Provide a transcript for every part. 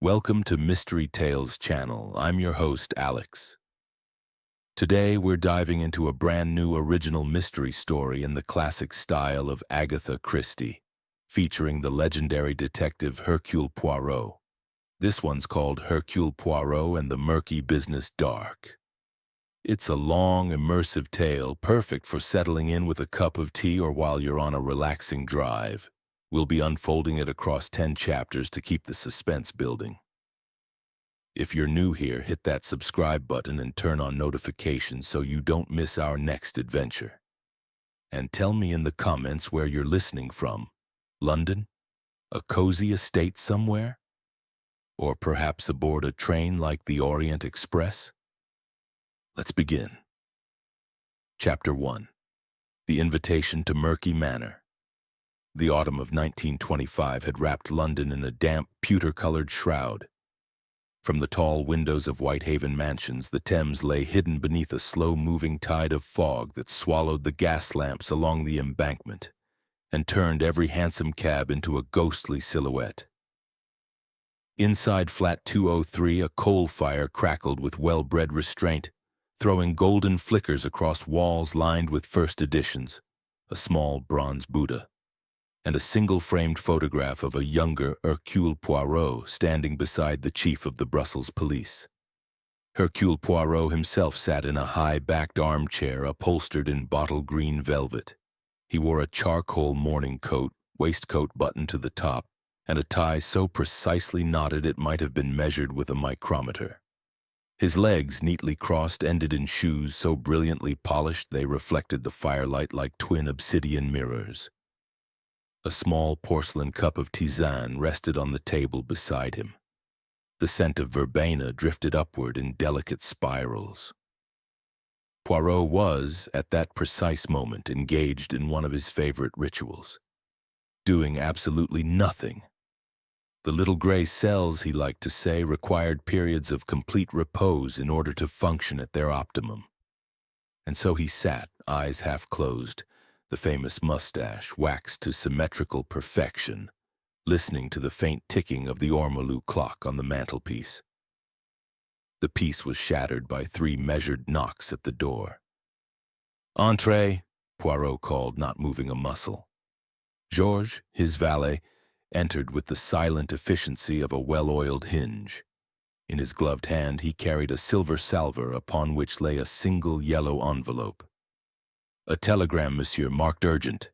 Welcome to Mystery Tales channel. I'm your host, Alex. Today, we're diving into a brand new original mystery story in the classic style of Agatha Christie, featuring the legendary detective Hercule Poirot. This one's called Hercule Poirot and the Murky Business DARK. It's a long, immersive tale, perfect for settling in with a cup of tea or while you're on a relaxing drive. We'll be unfolding it across 10 chapters to keep the suspense building. If you're new here, hit that subscribe button and turn on notifications so you don't miss our next adventure. And tell me in the comments where you're listening from. London? A cozy estate somewhere? Or perhaps aboard a train like the Orient Express? Let's begin. Chapter 1. The Invitation to Murky Manor. The autumn of 1925 had wrapped London in a damp, pewter-colored shroud. From the tall windows of Whitehaven mansions, the Thames lay hidden beneath a slow-moving tide of fog that swallowed the gas lamps along the embankment and turned every hansom cab into a ghostly silhouette. Inside flat 203, a coal fire crackled with well-bred restraint, throwing golden flickers across walls lined with first editions, a small bronze Buddha, and a single-framed photograph of a younger Hercule Poirot standing beside the chief of the Brussels police. Hercule Poirot himself sat in a high-backed armchair upholstered in bottle green velvet. He wore a charcoal morning coat, waistcoat buttoned to the top, and a tie so precisely knotted it might have been measured with a micrometer. His legs, neatly crossed, ended in shoes so brilliantly polished they reflected the firelight like twin obsidian mirrors. A small porcelain cup of tisane rested on the table beside him. The scent of verbena drifted upward in delicate spirals. Poirot was, at that precise moment, engaged in one of his favorite rituals, doing absolutely nothing. The little gray cells, he liked to say, required periods of complete repose in order to function at their optimum. And so he sat, eyes half closed, the famous mustache waxed to symmetrical perfection, listening to the faint ticking of the ormolu clock on the mantelpiece. The peace was shattered by 3 measured knocks at the door. "Entree," Poirot called, not moving a muscle. Georges, his valet, entered with the silent efficiency of a well-oiled hinge. In his gloved hand he carried a silver salver upon which lay a single yellow envelope. "A telegram, monsieur, marked urgent."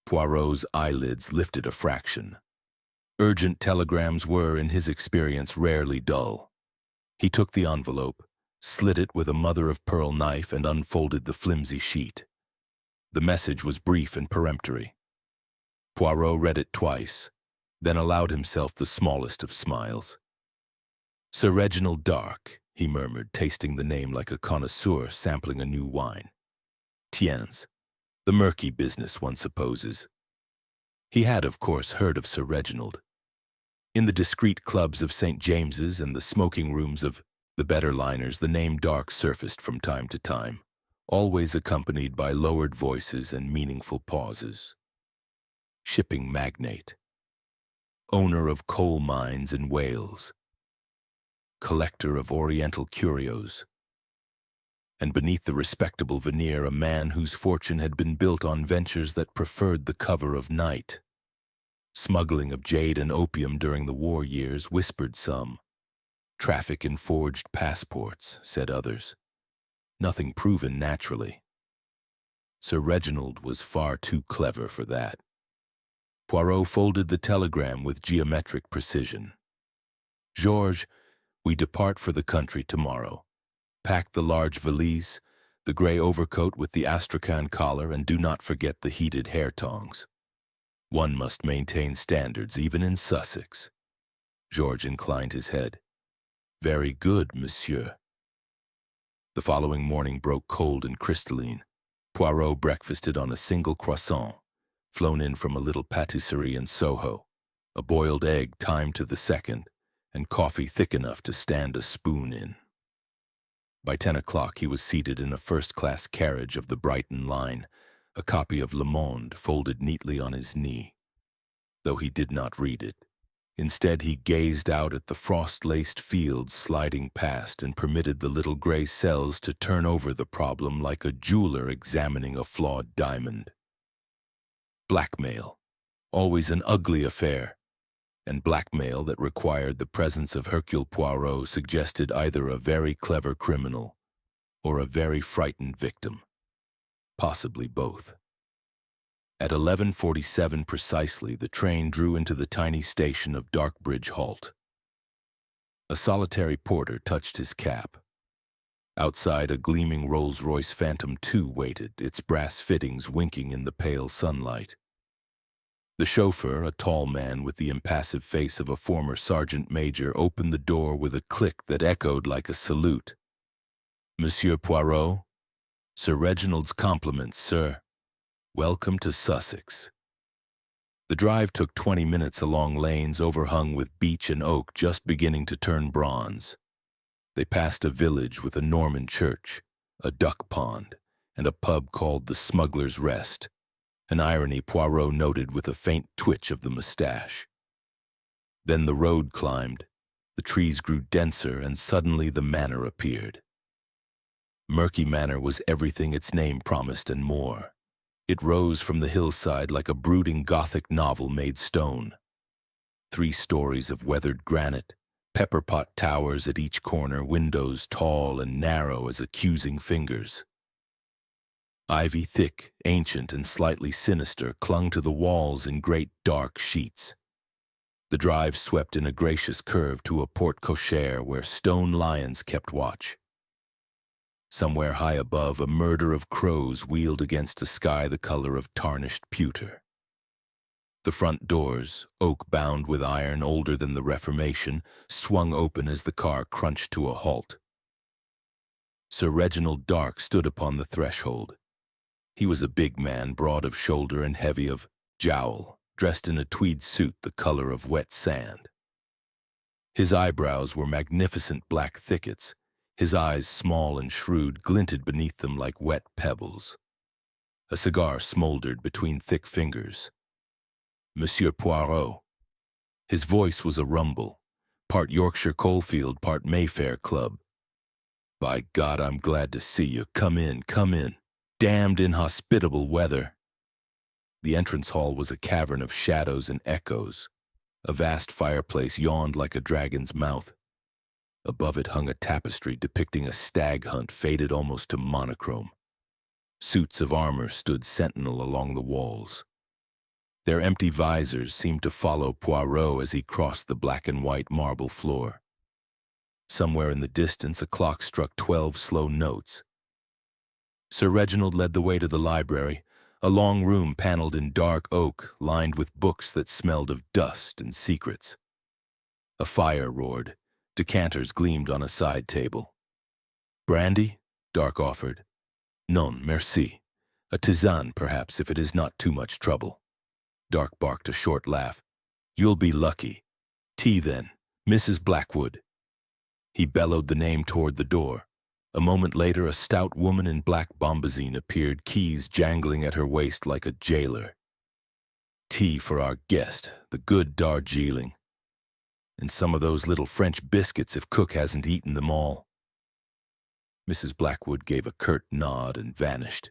Poirot's eyelids lifted a fraction. Urgent telegrams were, in his experience, rarely dull. He took the envelope, slit it with a mother-of-pearl knife, and unfolded the flimsy sheet. The message was brief and peremptory. Poirot read it twice, then allowed himself the smallest of smiles. "Sir Reginald Dark," he murmured, tasting the name like a connoisseur sampling a new wine. "Tiens, the murky business, one supposes." He had, of course, heard of Sir Reginald. In the discreet clubs of St. James's and the smoking rooms of the better liners, the name Dark surfaced from time to time, always accompanied by lowered voices and meaningful pauses. Shipping magnate, owner of coal mines in Wales, collector of Oriental curios, and beneath the respectable veneer a man whose fortune had been built on ventures that preferred the cover of night. Smuggling of jade and opium during the war years, whispered some. Traffic in forged passports, said others. Nothing proven naturally. Sir Reginald was far too clever for that. Poirot folded the telegram with geometric precision. "Georges, we depart for the country tomorrow. Pack the large valise, the gray overcoat with the astrakhan collar, and do not forget the heated hair tongs. One must maintain standards, even in Sussex." Georges inclined his head. "Very good, monsieur." The following morning broke cold and crystalline. Poirot breakfasted on a single croissant, flown in from a little patisserie in Soho, a boiled egg timed to the second, and coffee thick enough to stand a spoon in. By 10 o'clock he was seated in a first-class carriage of the Brighton line, a copy of Le Monde folded neatly on his knee. Though he did not read it, Instead, he gazed out at the frost-laced fields sliding past and permitted the little gray cells to turn over the problem like a jeweler examining a flawed diamond. Blackmail, always an ugly affair, and blackmail that required the presence of Hercule Poirot suggested either a very clever criminal or a very frightened victim, possibly both. At 11:47 precisely, the train drew into the tiny station of Darkbridge Halt. A solitary porter touched his cap. Outside, a gleaming Rolls-Royce Phantom II waited, its brass fittings winking in the pale sunlight. The chauffeur, a tall man with the impassive face of a former sergeant major, opened the door with a click that echoed like a salute. "Monsieur Poirot? Sir Reginald's compliments, sir. Welcome to Sussex." The drive took 20 minutes along lanes overhung with beech and oak just beginning to turn bronze. They passed a village with a Norman church, a duck pond, and a pub called the Smuggler's Rest, an irony Poirot noted with a faint twitch of the mustache. Then the road climbed, the trees grew denser, and suddenly the manor appeared. Murky Manor was everything its name promised and more. It rose from the hillside like a brooding Gothic novel made stone. 3 stories of weathered granite, pepperpot towers at each corner, windows tall and narrow as accusing fingers. Ivy thick, ancient, and slightly sinister clung to the walls in great dark sheets. The drive swept in a gracious curve to a porte cochere where stone lions kept watch. Somewhere high above, a murder of crows wheeled against a sky the color of tarnished pewter. The front doors, oak-bound with iron older than the Reformation, swung open as the car crunched to a halt. Sir Reginald Dark stood upon the threshold. He was a big man, broad of shoulder and heavy of jowl, dressed in a tweed suit the color of wet sand. His eyebrows were magnificent black thickets. His eyes, small and shrewd, glinted beneath them like wet pebbles. A cigar smoldered between thick fingers. "Monsieur Poirot." His voice was a rumble, part Yorkshire coalfield, part Mayfair club. "By God, I'm glad to see you. Come in, come in. Damned inhospitable weather." The entrance hall was a cavern of shadows and echoes. A vast fireplace yawned like a dragon's mouth. Above it hung a tapestry depicting a stag hunt faded almost to monochrome. Suits of armor stood sentinel along the walls. Their empty visors seemed to follow Poirot as he crossed the black and white marble floor. Somewhere in the distance, a clock struck 12 slow notes. Sir Reginald led the way to the library, a long room paneled in dark oak, lined with books that smelled of dust and secrets. A fire roared. Decanters gleamed on a side table. "Brandy?" Dark offered. "Non, merci. A tisane, perhaps, if it is not too much trouble." Dark barked a short laugh. "You'll be lucky. Tea, then. Mrs. Blackwood." He bellowed the name toward the door. A moment later, a stout woman in black bombazine appeared, keys jangling at her waist like a jailer. "Tea for our guest, the good Darjeeling. And some of those little French biscuits if cook hasn't eaten them all." Mrs. Blackwood gave a curt nod and vanished.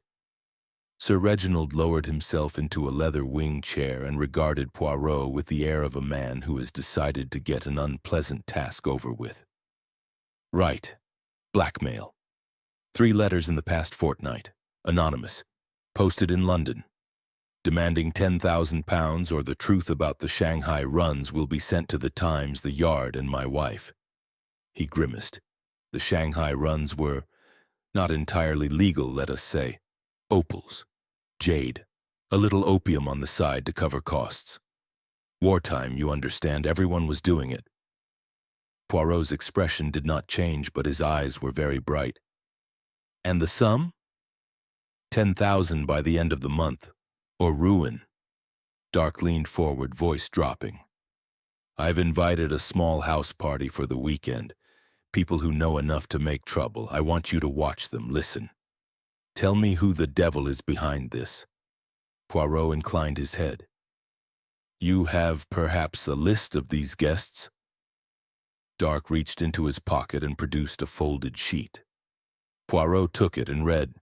Sir Reginald lowered himself into a leather wing chair and regarded Poirot with the air of a man who has decided to get an unpleasant task over with. "Right. Blackmail. 3 letters in the past fortnight. Anonymous. Posted in London. Demanding £10,000 or the truth about the Shanghai runs will be sent to the Times, the Yard, and my wife." He grimaced. The Shanghai runs were not entirely legal, let us say. Opals. Jade. A little opium on the side to cover costs. Wartime, you understand, everyone was doing it. Poirot's expression did not change, but his eyes were very bright. "And the sum?" 10,000 by the end of the month. Or ruin." Dark leaned forward, voice dropping. "I've invited a small house party for the weekend. People who know enough to make trouble. I want you to watch them. Listen. Tell me who the devil is behind this." Poirot inclined his head. You have perhaps a list of these guests? Dark reached into his pocket and produced a folded sheet. Poirot took it and read.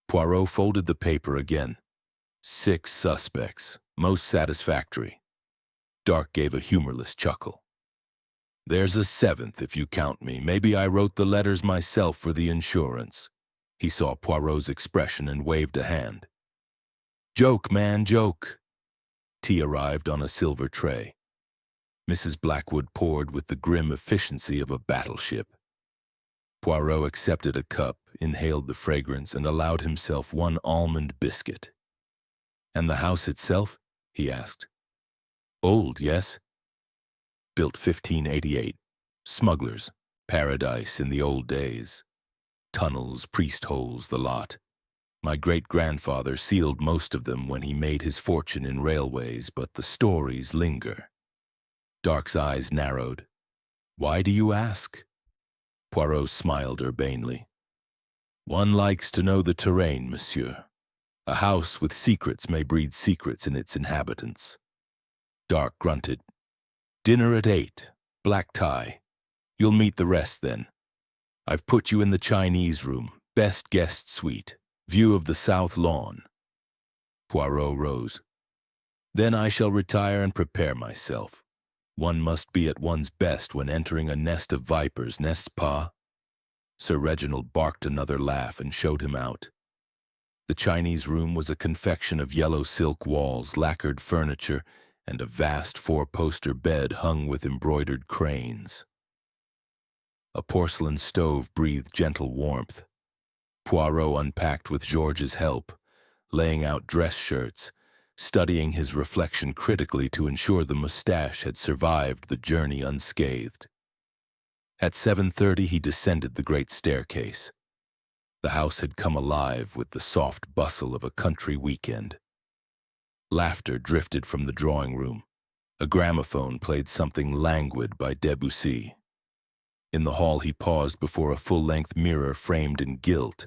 Poirot folded the paper again. 6 suspects, most satisfactory. Dark gave a humorless chuckle. There's a 7th if you count me. Maybe I wrote the letters myself for the insurance. He saw Poirot's expression and waved a hand. Joke, man, joke. Tea arrived on a silver tray. Mrs. Blackwood poured with the grim efficiency of a battleship. Poirot accepted a cup, inhaled the fragrance, and allowed himself one almond biscuit. And the house itself? He asked. Old, yes? Built 1588. Smugglers. Paradise in the old days. Tunnels, priest holes, the lot. My great-grandfather sealed most of them when he made his fortune in railways, but the stories linger. Dark's eyes narrowed. Why do you ask? Poirot smiled urbanely. One likes to know the terrain, monsieur. A house with secrets may breed secrets in its inhabitants. Dark grunted. Dinner at 8. Black tie. You'll meet the rest then. I've put you in the Chinese room, best guest suite, view of the south lawn. Poirot rose. Then I shall retire and prepare myself. One must be at one's best when entering a nest of vipers, n'est-ce pas? Sir Reginald barked another laugh and showed him out. The Chinese room was a confection of yellow silk walls, lacquered furniture, and a vast 4-poster bed hung with embroidered cranes. A porcelain stove breathed gentle warmth. Poirot unpacked with George's help, laying out dress shirts, studying his reflection critically to ensure the mustache had survived the journey unscathed. At 7:30 he descended the great staircase. The house had come alive with the soft bustle of a country weekend. Laughter drifted from the drawing room. A gramophone played something languid by Debussy. In the hall he paused before a full-length mirror framed in gilt.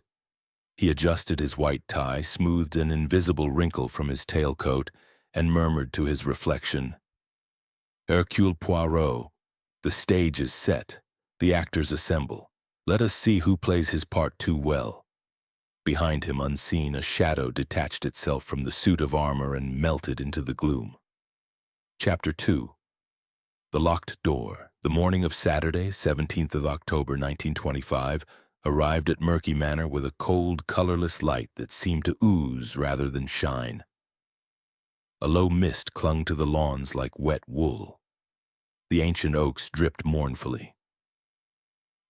He adjusted his white tie, smoothed an invisible wrinkle from his tailcoat, and murmured to his reflection, Hercule Poirot, the stage is set, the actors assemble. Let us see who plays his part too well. Behind him, unseen, a shadow detached itself from the suit of armor and melted into the gloom. Chapter 2. The locked door. The morning of Saturday, 17th of October, 1925, arrived at Murky Manor with a cold, colorless light that seemed to ooze rather than shine. A low mist clung to the lawns like wet wool. The ancient oaks dripped mournfully.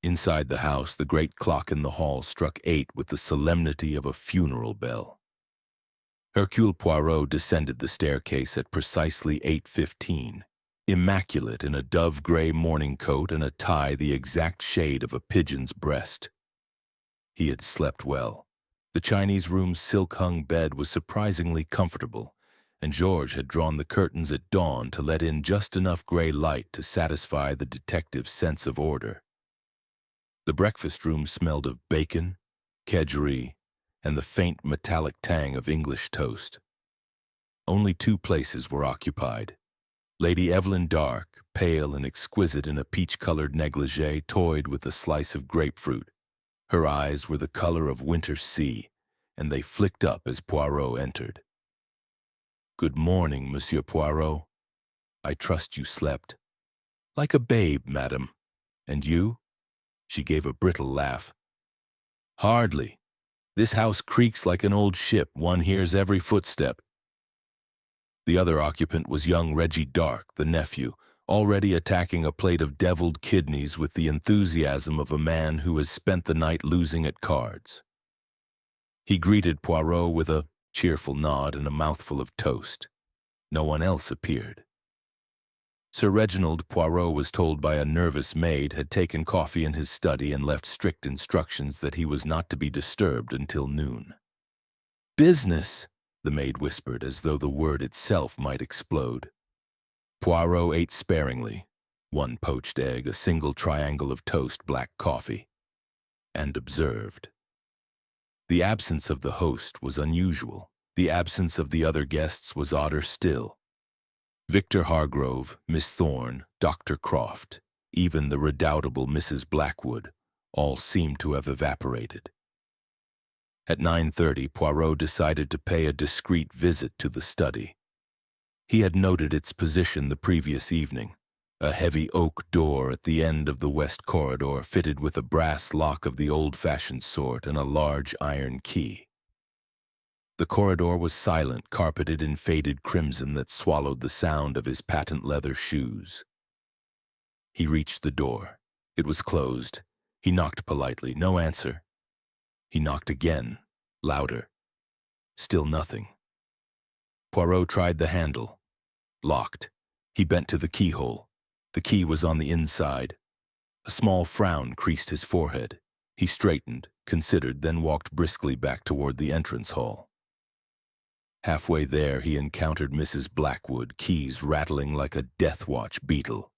Inside the house, the great clock in the hall struck 8 with the solemnity of a funeral bell. Hercule Poirot descended the staircase at precisely 8:15, immaculate in a dove-gray morning coat and a tie the exact shade of a pigeon's breast. He had slept well. The Chinese room's silk-hung bed was surprisingly comfortable, and George had drawn the curtains at dawn to let in just enough gray light to satisfy the detective's sense of order. The breakfast room smelled of bacon, kedgeree, and the faint metallic tang of English toast. Only 2 places were occupied. Lady Evelyn Dark, pale and exquisite in a peach-colored negligee, toyed with a slice of grapefruit. Her eyes were the color of winter's sea, and they flicked up as Poirot entered. Good morning, Monsieur Poirot. I trust you slept. Like a babe, madam. And you? She gave a brittle laugh. Hardly. This house creaks like an old ship. One hears every footstep. The other occupant was young Reggie Dark, the nephew, already attacking a plate of deviled kidneys with the enthusiasm of a man who has spent the night losing at cards. He greeted Poirot with a cheerful nod and a mouthful of toast. No one else appeared. Sir Reginald, Poirot was told by a nervous maid, had taken coffee in his study and left strict instructions that he was not to be disturbed until noon. Business, the maid whispered, as though the word itself might explode. Poirot ate sparingly, 1 poached egg, a single triangle of toast, black coffee, and observed. The absence of the host was unusual. The absence of the other guests was odder still. Victor Hargrove, Miss Thorne, Dr. Croft, even the redoubtable Mrs. Blackwood, all seemed to have evaporated. At 9:30, Poirot decided to pay a discreet visit to the study. He had noted its position the previous evening, a heavy oak door at the end of the west corridor fitted with a brass lock of the old-fashioned sort and a large iron key. The corridor was silent, carpeted in faded crimson that swallowed the sound of his patent leather shoes. He reached the door. It was closed. He knocked politely. No answer. He knocked again, louder. Still nothing. Poirot tried the handle. Locked. He bent to the keyhole. The key was on the inside. A small frown creased his forehead. He straightened, considered, then walked briskly back toward the entrance hall. Halfway there, he encountered Mrs. Blackwood, keys rattling like a death watch beetle.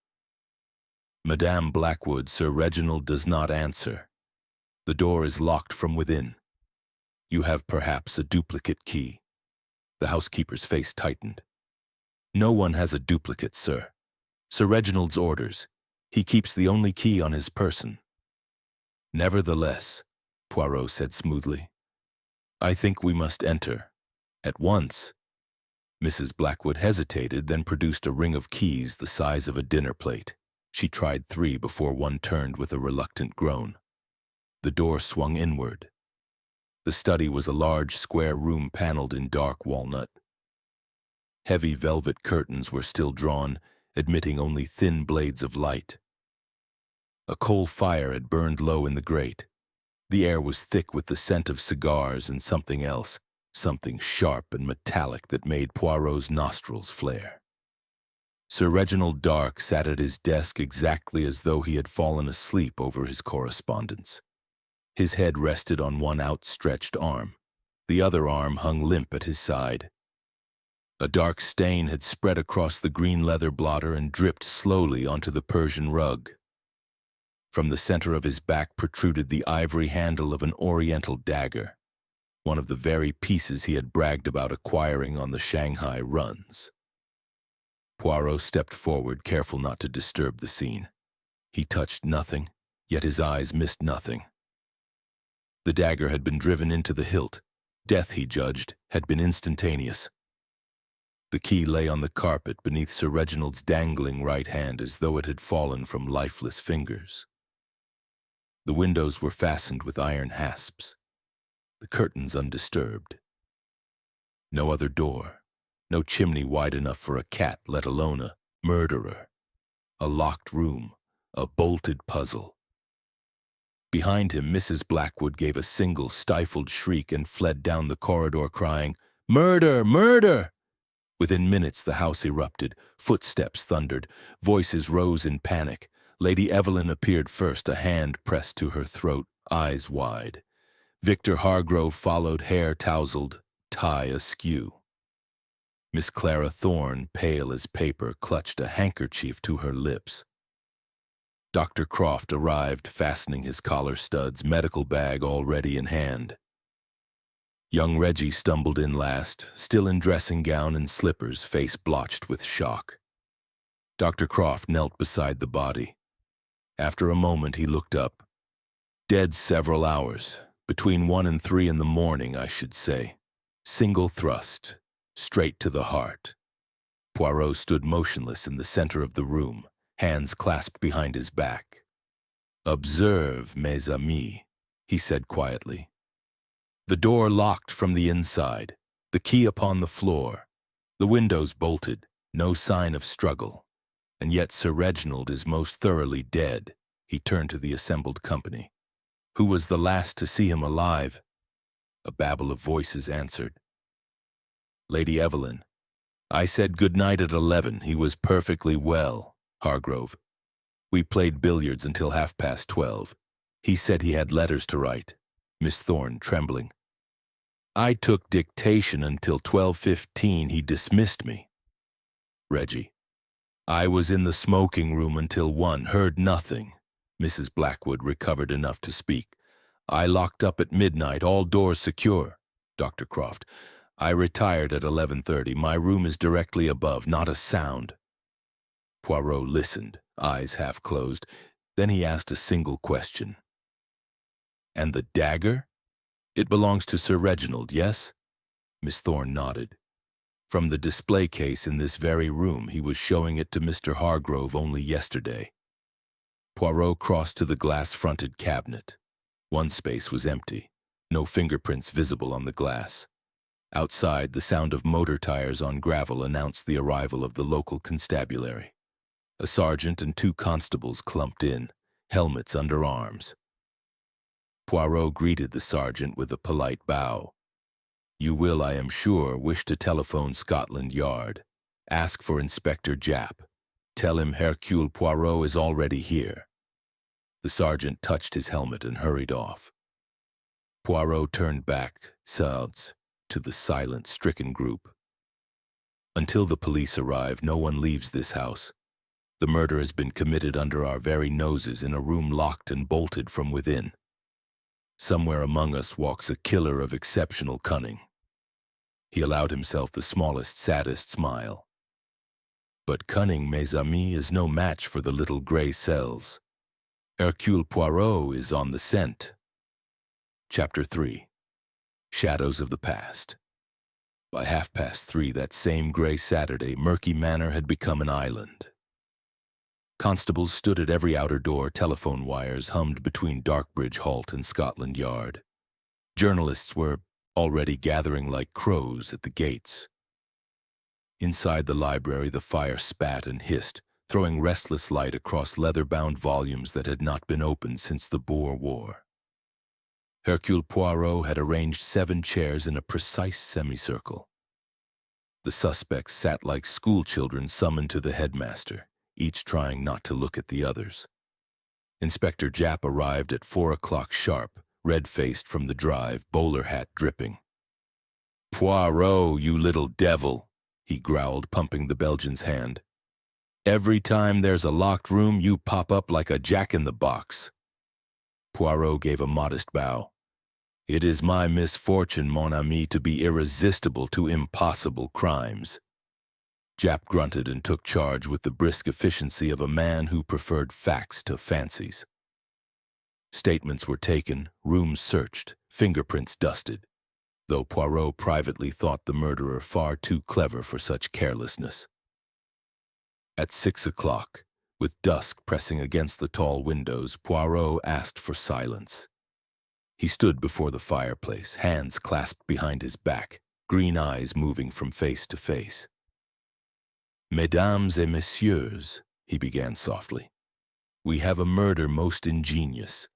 Madame Blackwood, Sir Reginald does not answer. The door is locked from within. You have perhaps a duplicate key. The housekeeper's face tightened. No one has a duplicate, sir. Sir Reginald's orders. He keeps the only key on his person. Nevertheless, Poirot said smoothly, I think we must enter. At once. Mrs. Blackwood hesitated, then produced a ring of keys the size of a dinner plate. She tried 3 before one turned with a reluctant groan. The door swung inward. The study was a large square room paneled in dark walnut. Heavy velvet curtains were still drawn, admitting only thin blades of light. A coal fire had burned low in the grate. The air was thick with the scent of cigars and something else, something sharp and metallic that made Poirot's nostrils flare. Sir Reginald Dark sat at his desk exactly as though he had fallen asleep over his correspondence. His head rested on one outstretched arm. The other arm hung limp at his side. A dark stain had spread across the green leather blotter and dripped slowly onto the Persian rug. From the center of his back protruded the ivory handle of an oriental dagger, one of the very pieces he had bragged about acquiring on the Shanghai runs. Poirot stepped forward, careful not to disturb the scene. He touched nothing, yet his eyes missed nothing. The dagger had been driven into the hilt. Death, he judged, had been instantaneous. The key lay on the carpet beneath Sir Reginald's dangling right hand as though it had fallen from lifeless fingers. The windows were fastened with iron hasps, the curtains undisturbed. No other door, no chimney wide enough for a cat, let alone a murderer. A locked room, a bolted puzzle. Behind him, Mrs. Blackwood gave a single stifled shriek and fled down the corridor crying, "Murder! Murder!" Within minutes, the house erupted. Footsteps thundered. Voices rose in panic. Lady Evelyn appeared first, a hand pressed to her throat, eyes wide. Victor Hargrove followed, hair tousled, tie askew. Miss Clara Thorne, pale as paper, clutched a handkerchief to her lips. Dr. Croft arrived, fastening his collar studs, medical bag already in hand. Young Reggie stumbled in last, still in dressing gown and slippers, face blotched with shock. Dr. Croft knelt beside the body. After a moment, he looked up. Dead several hours, between 1 and 3 in the morning, I should say. Single thrust, straight to the heart. Poirot stood motionless in the center of the room, hands clasped behind his back. "Observe, mes amis," he said quietly. The door locked from the inside, the key upon the floor, the windows bolted, no sign of struggle. And yet Sir Reginald is most thoroughly dead. He turned to the assembled company. Who was the last to see him alive? A babble of voices answered. Lady Evelyn. I said good night at 11. He was perfectly well. Hargrove. We played billiards until 12:30. He said he had letters to write. Miss Thorne, trembling. I took dictation until 12:15. He dismissed me. Reggie. I was in the smoking room until 1, heard nothing. Mrs. Blackwood recovered enough to speak. I locked up at midnight, all doors secure. Dr. Croft. I retired at 11:30. My room is directly above, not a sound. Poirot listened, eyes half closed. Then he asked a single question. And the dagger? It belongs to Sir Reginald, yes? Miss Thorne nodded. From the display case in this very room, he was showing it to Mr. Hargrove only yesterday. Poirot crossed to the glass-fronted cabinet. One space was empty, no fingerprints visible on the glass. Outside, the sound of motor tires on gravel announced the arrival of the local constabulary. A sergeant and 2 constables clumped in, helmets under arms. Poirot greeted the sergeant with a polite bow. You will, I am sure, wish to telephone Scotland Yard. Ask for Inspector Japp. Tell him Hercule Poirot is already here. The sergeant touched his helmet and hurried off. Poirot turned back, sides, to the silent, stricken group. Until the police arrive, no one leaves this house. The murder has been committed under our very noses in a room locked and bolted from within. Somewhere among us walks a killer of exceptional cunning. He allowed himself the smallest, saddest smile. But cunning, mes amis, is no match for the little gray cells. Hercule Poirot is on the scent. Chapter 3. Shadows of the Past. By 3:30 that same gray Saturday, Murky Manor had become an island. Constables stood at every outer door, telephone wires hummed between Darkbridge Halt and Scotland Yard. Journalists were already gathering like crows at the gates. Inside the library, the fire spat and hissed, throwing restless light across leather-bound volumes that had not been opened since the Boer War. Hercule Poirot had arranged 7 chairs in a precise semicircle. The suspects sat like schoolchildren summoned to the headmaster, each trying not to look at the others. Inspector Japp arrived at 4 o'clock sharp, red-faced from the drive, bowler hat dripping. "Poirot, you little devil," he growled, pumping the Belgian's hand. "Every time there's a locked room, you pop up like a jack-in-the-box." Poirot gave a modest bow. "It is my misfortune, mon ami, to be irresistible to impossible crimes." Japp grunted and took charge with the brisk efficiency of a man who preferred facts to fancies. Statements were taken, rooms searched, fingerprints dusted, though Poirot privately thought the murderer far too clever for such carelessness. At 6 o'clock, with dusk pressing against the tall windows, Poirot asked for silence. He stood before the fireplace, hands clasped behind his back, green eyes moving from face to face. "Mesdames et messieurs," he began softly, "we have a murder most ingenious.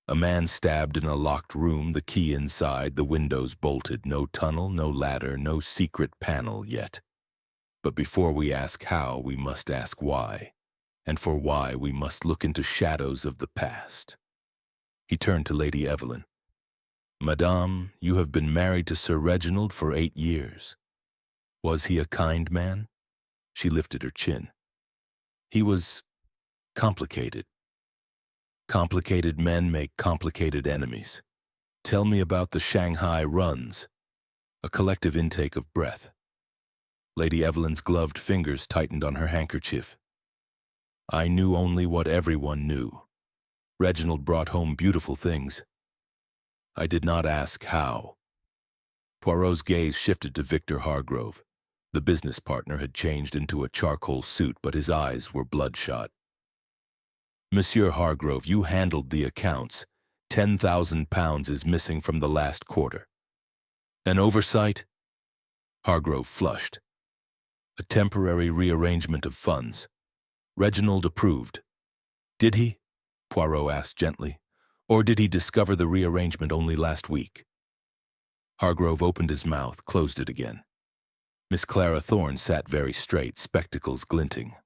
A man stabbed in a locked room, the key inside, the windows bolted, no tunnel, no ladder, no secret panel yet. But before we ask how, we must ask why. And for why, we must look into shadows of the past." He turned to Lady Evelyn. "Madame, you have been married to Sir Reginald for 8 years. Was he a kind man?" She lifted her chin. "He was complicated. Complicated men make complicated enemies. Tell me about the Shanghai runs." A collective intake of breath. Lady Evelyn's gloved fingers tightened on her handkerchief. "I knew only what everyone knew. Reginald brought home beautiful things. I did not ask how." Poirot's gaze shifted to Victor Hargrove. The business partner had changed into a charcoal suit, but his eyes were bloodshot. "Monsieur Hargrove, you handled the accounts. £10,000 is missing from the last quarter. An oversight?" Hargrove flushed. "A temporary rearrangement of funds. Reginald approved." "Did he?" Poirot asked gently. "Or did he discover the rearrangement only last week?" Hargrove opened his mouth, closed it again. Miss Clara Thorne sat very straight, spectacles glinting.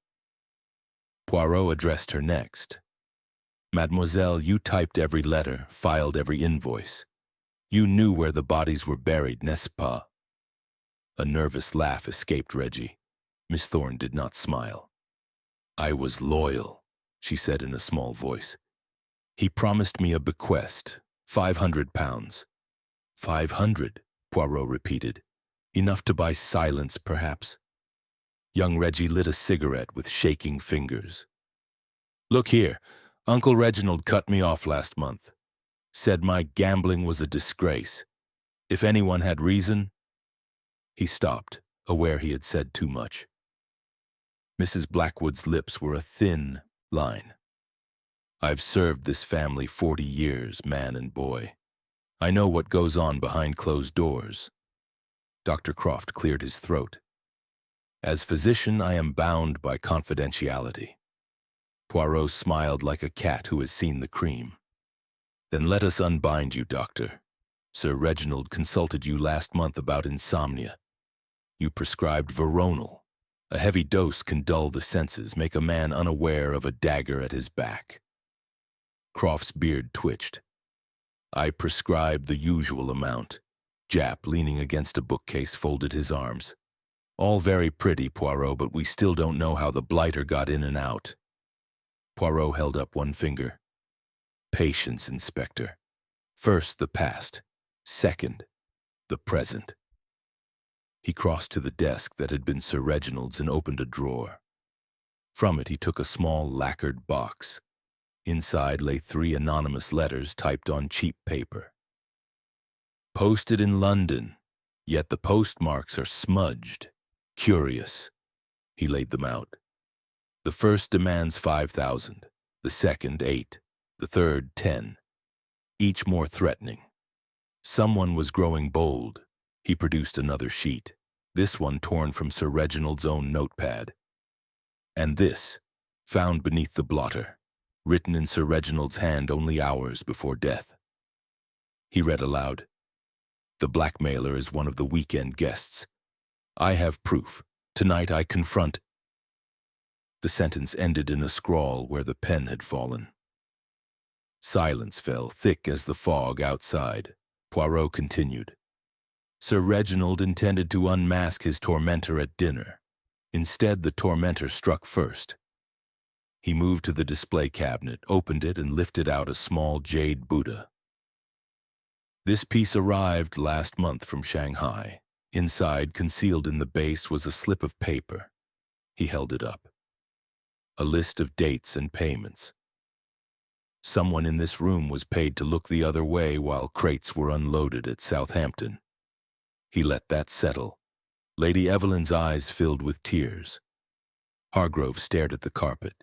Poirot addressed her next. "Mademoiselle, you typed every letter, filed every invoice. You knew where the bodies were buried, n'est-ce pas?" A nervous laugh escaped Reggie. Miss Thorne did not smile. "I was loyal," she said in a small voice. "He promised me a bequest, £500. 500, Poirot repeated. Enough to buy silence, perhaps. Young Reggie lit a cigarette with shaking fingers. Look here, Uncle Reginald cut me off last month. Said my gambling was a disgrace. If anyone had reason... He stopped, aware he had said too much. Mrs. Blackwood's lips were a thin line. I've served this family 40 years, man and boy. I know what goes on behind closed doors. Dr. Croft cleared his throat. As physician, I am bound by confidentiality. Poirot smiled like a cat who has seen the cream. Then let us unbind you, doctor. Sir Reginald consulted you last month about insomnia. You prescribed veronal. A heavy dose can dull the senses, make a man unaware of a dagger at his back. Croft's beard twitched. I prescribed the usual amount. Jap, leaning against a bookcase, folded his arms. All very pretty, Poirot, but we still don't know how the blighter got in and out. Poirot held up one finger. Patience, Inspector. First, the past. Second, the present. He crossed to the desk that had been Sir Reginald's and opened a drawer. From it, he took a small lacquered box. Inside lay 3 anonymous letters typed on cheap paper. Posted in London, yet the postmarks are smudged. Curious. He laid them out. The first demands 5,000, the second 8, the third 10, each more threatening. Someone was growing bold. He produced another sheet, this one torn from Sir Reginald's own notepad. And this, found beneath the blotter, written in Sir Reginald's hand only hours before death. He read aloud. The blackmailer is one of the weekend guests. I have proof. Tonight I confront... The sentence ended in a scrawl where the pen had fallen. Silence fell, thick as the fog outside. Poirot continued. Sir Reginald intended to unmask his tormentor at dinner. Instead, the tormentor struck first. He moved to the display cabinet, opened it, and lifted out a small jade Buddha. This piece arrived last month from Shanghai. Inside, concealed in the base, was a slip of paper. He held it up. A list of dates and payments. Someone in this room was paid to look the other way while crates were unloaded at Southampton. He let that settle. Lady Evelyn's eyes filled with tears. Hargrove stared at the carpet.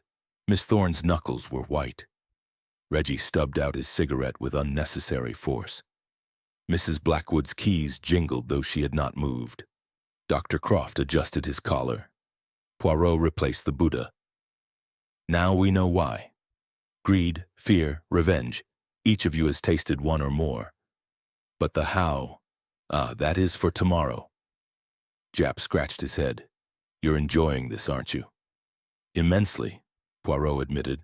Miss Thorne's knuckles were white. Reggie stubbed out his cigarette with unnecessary force. Mrs. Blackwood's keys jingled, though she had not moved. Dr. Croft adjusted his collar. Poirot replaced the Buddha. Now we know why. Greed, fear, revenge. Each of you has tasted one or more. But the how, that is for tomorrow. Jap scratched his head. You're enjoying this, aren't you? Immensely, Poirot admitted.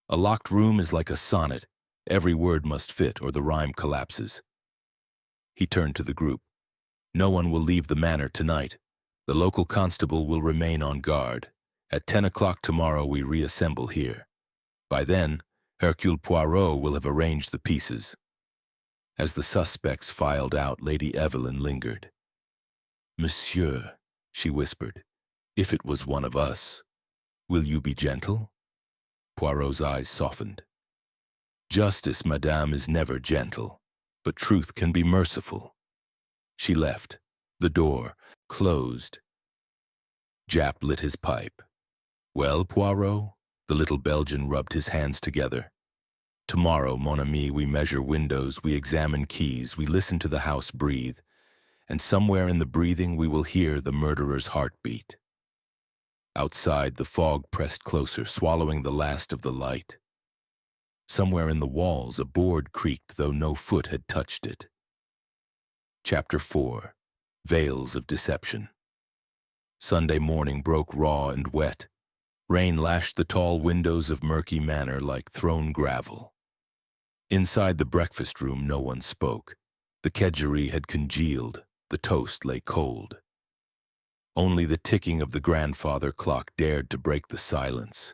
A locked room is like a sonnet. Every word must fit or the rhyme collapses. He turned to the group. No one will leave the manor tonight. The local constable will remain on guard. At 10 o'clock tomorrow we reassemble here. By then, Hercule Poirot will have arranged the pieces. As the suspects filed out, Lady Evelyn lingered. Monsieur, she whispered, if it was one of us, will you be gentle? Poirot's eyes softened. Justice, madame, is never gentle, but truth can be merciful. She left. The door closed. Jap lit his pipe. Well, Poirot? The little Belgian rubbed his hands together. Tomorrow, mon ami, we measure windows, we examine keys, we listen to the house breathe, and somewhere in the breathing we will hear the murderer's heartbeat. Outside, the fog pressed closer, swallowing the last of the light. Somewhere in the walls, a board creaked, though no foot had touched it. Chapter 4. Veils of Deception. Sunday morning broke raw and wet. Rain lashed the tall windows of Murky Manor like thrown gravel. Inside the breakfast room, no one spoke. The kedgeree had congealed. The toast lay cold. Only the ticking of the grandfather clock dared to break the silence.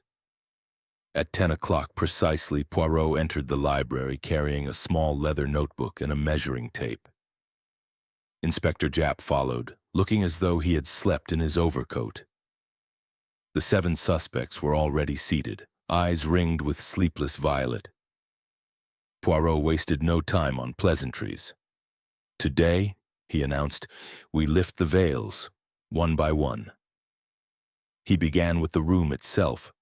At 10 o'clock precisely, Poirot entered the library carrying a small leather notebook and a measuring tape. Inspector Japp followed, looking as though he had slept in his overcoat. The 7 suspects were already seated, eyes ringed with sleepless violet. Poirot wasted no time on pleasantries. "Today," he announced, "we lift the veils, one by one." He began with the room itself.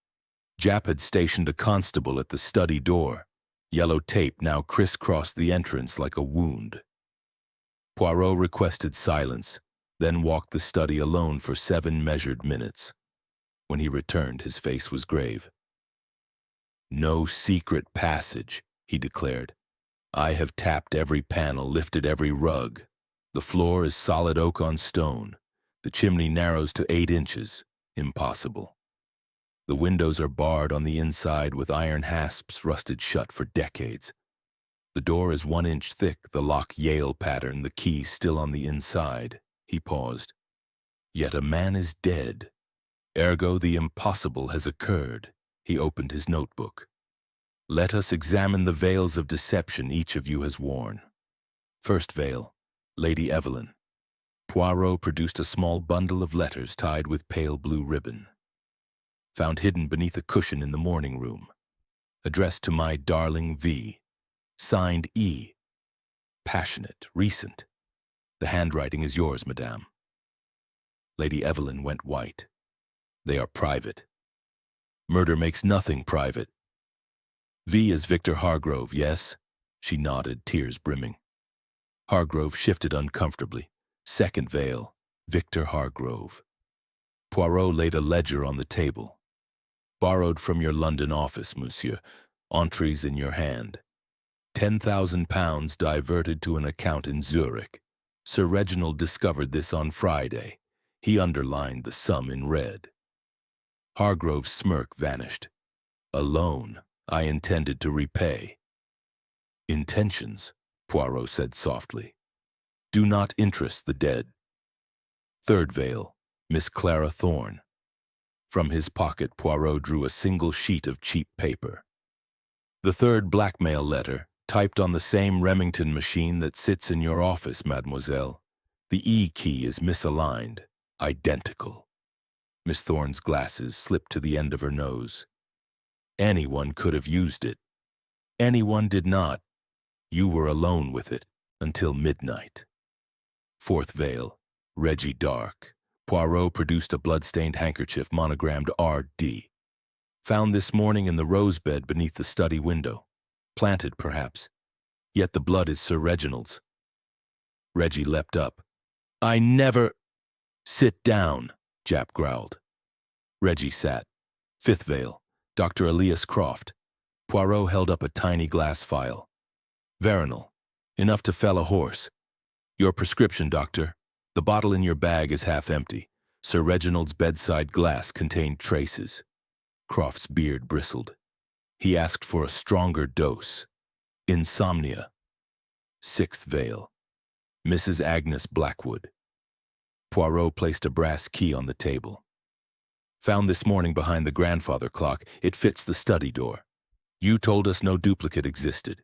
Japp had stationed a constable at the study door. Yellow tape now crisscrossed the entrance like a wound. Poirot requested silence, then walked the study alone for 7 measured minutes. When he returned, his face was grave. "No secret passage," he declared. "I have tapped every panel, lifted every rug. The floor is solid oak on stone. The chimney narrows to 8 inches. Impossible. The windows are barred on the inside with iron hasps rusted shut for decades. The door is 1 inch thick, the lock Yale pattern, the key still on the inside." He paused. "Yet a man is dead. Ergo, the impossible has occurred." He opened his notebook. "Let us examine the veils of deception each of you has worn. First veil, Lady Evelyn." Poirot produced a small bundle of letters tied with pale blue ribbon. "Found hidden beneath a cushion in the morning room. Addressed to my darling V. Signed E. Passionate, recent. The handwriting is yours, madame." Lady Evelyn went white. "They are private." "Murder makes nothing private." "V is Victor Hargrove, yes?" She nodded, tears brimming. Hargrove shifted uncomfortably. Second veil, Victor Hargrove. Poirot laid a ledger on the table. "Borrowed from your London office, monsieur. Entries in your hand. £10,000 diverted to an account in Zurich. Sir Reginald discovered this on Friday. He underlined the sum in red." Hargrove's smirk vanished. "A loan I intended to repay." "Intentions," Poirot said softly, "do not interest the dead." Third veil, Miss Clara Thorne. From his pocket, Poirot drew a single sheet of cheap paper. "The third blackmail letter, typed on the same Remington machine that sits in your office, mademoiselle. The E key is misaligned. Identical." Miss Thorne's glasses slipped to the end of her nose. "Anyone could have used it. Anyone did not. You were alone with it until midnight." Fourth veil, Reggie Dark. Poirot produced a blood-stained handkerchief monogrammed R.D. "Found this morning in the rose bed beneath the study window. Planted, perhaps. Yet the blood is Sir Reginald's." Reggie leapt up. "I never—" "Sit down," Japp growled. Reggie sat. Fifth veil, Dr. Elias Croft. Poirot held up a tiny glass vial. "Veronal. Enough to fell a horse. Your prescription, doctor. The bottle in your bag is half empty. Sir Reginald's bedside glass contained traces." Croft's beard bristled. He asked for a stronger dose. "Insomnia." Sixth veil, Mrs. Agnes Blackwood. Poirot placed a brass key on the table. "Found this morning behind the grandfather clock. It fits the study door. You told us no duplicate existed."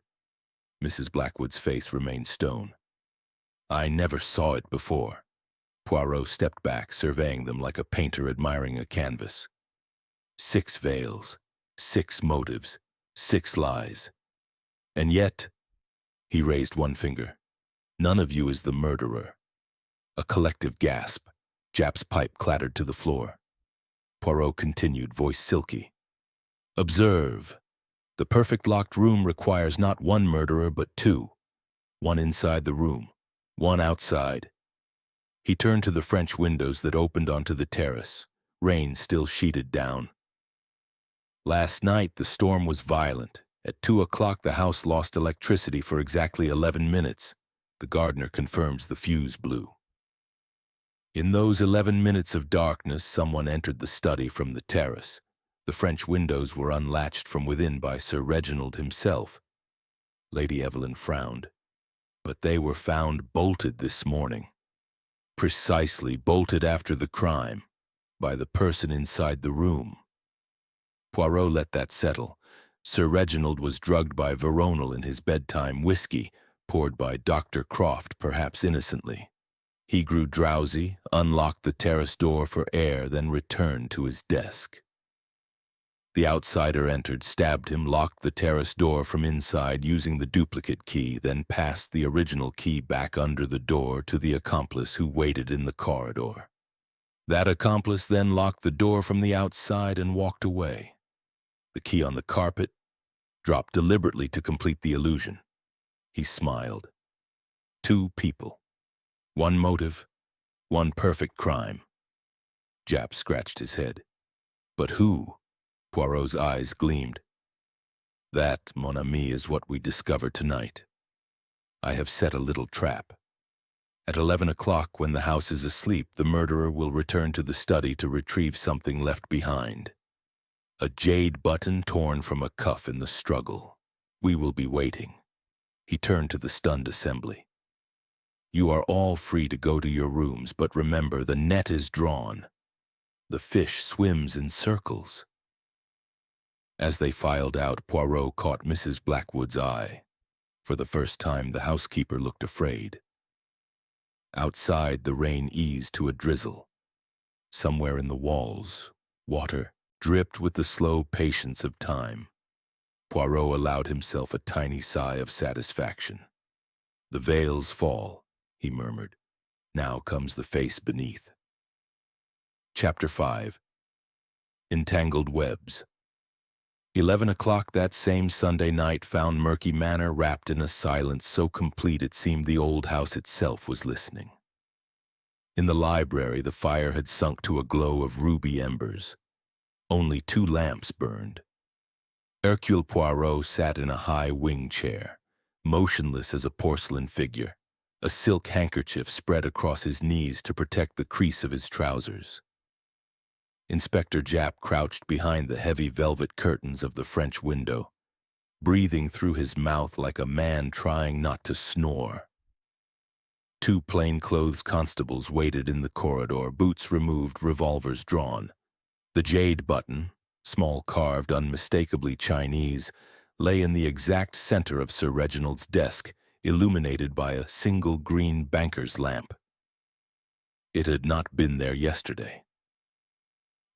Mrs. Blackwood's face remained stone. "I never saw it before." Poirot stepped back, surveying them like a painter admiring a canvas. 6 veils, 6 motives, 6 lies. And yet, he raised one finger, none of you is the murderer. A collective gasp. Japp's pipe clattered to the floor. Poirot continued, voice silky. "Observe. The perfect locked room requires not one murderer, but 2. One inside the room, one outside." He turned to the French windows that opened onto the terrace. Rain still sheeted down. "Last night, the storm was violent. At 2 o'clock, the house lost electricity for exactly 11 minutes. The gardener confirms the fuse blew. In those 11 minutes of darkness, someone entered the study from the terrace. The French windows were unlatched from within by Sir Reginald himself." Lady Evelyn frowned. "But they were found bolted this morning." "Precisely, bolted after the crime, by the person inside the room." Poirot let that settle. Sir Reginald was drugged by veronal in his bedtime whiskey, poured by Dr. Croft, perhaps innocently. He grew drowsy, unlocked the terrace door for air, then returned to his desk. The outsider entered, stabbed him, locked the terrace door from inside using the duplicate key, then passed the original key back under the door to the accomplice who waited in the corridor. That accomplice then locked the door from the outside and walked away. The key on the carpet, dropped deliberately to complete the illusion. He smiled. 2 people. 1 motive, 1 perfect crime. Japp scratched his head. But who? Poirot's eyes gleamed. That, mon ami, is what we discover tonight. I have set a little trap. At 11 o'clock, when the house is asleep, the murderer will return to the study to retrieve something left behind. A jade button torn from a cuff in the struggle. We will be waiting. He turned to the stunned assembly. You are all free to go to your rooms, but remember, the net is drawn. The fish swims in circles. As they filed out, Poirot caught Mrs. Blackwood's eye. For the first time, the housekeeper looked afraid. Outside, the rain eased to a drizzle. Somewhere in the walls, water dripped with the slow patience of time. Poirot allowed himself a tiny sigh of satisfaction. The veils fall, he murmured. Now comes the face beneath. Chapter 5. Entangled Webs. 11 o'clock that same Sunday night found Murky Manor wrapped in a silence so complete it seemed the old house itself was listening. In the library, the fire had sunk to a glow of ruby embers. Only 2 lamps burned. Hercule Poirot sat in a high wing chair, motionless as a porcelain figure, a silk handkerchief spread across his knees to protect the crease of his trousers. Inspector Japp crouched behind the heavy velvet curtains of the French window, breathing through his mouth like a man trying not to snore. 2 plainclothes constables waited in the corridor, boots removed, revolvers drawn. The jade button, small carved, unmistakably Chinese, lay in the exact center of Sir Reginald's desk, illuminated by a single green banker's lamp. It had not been there yesterday.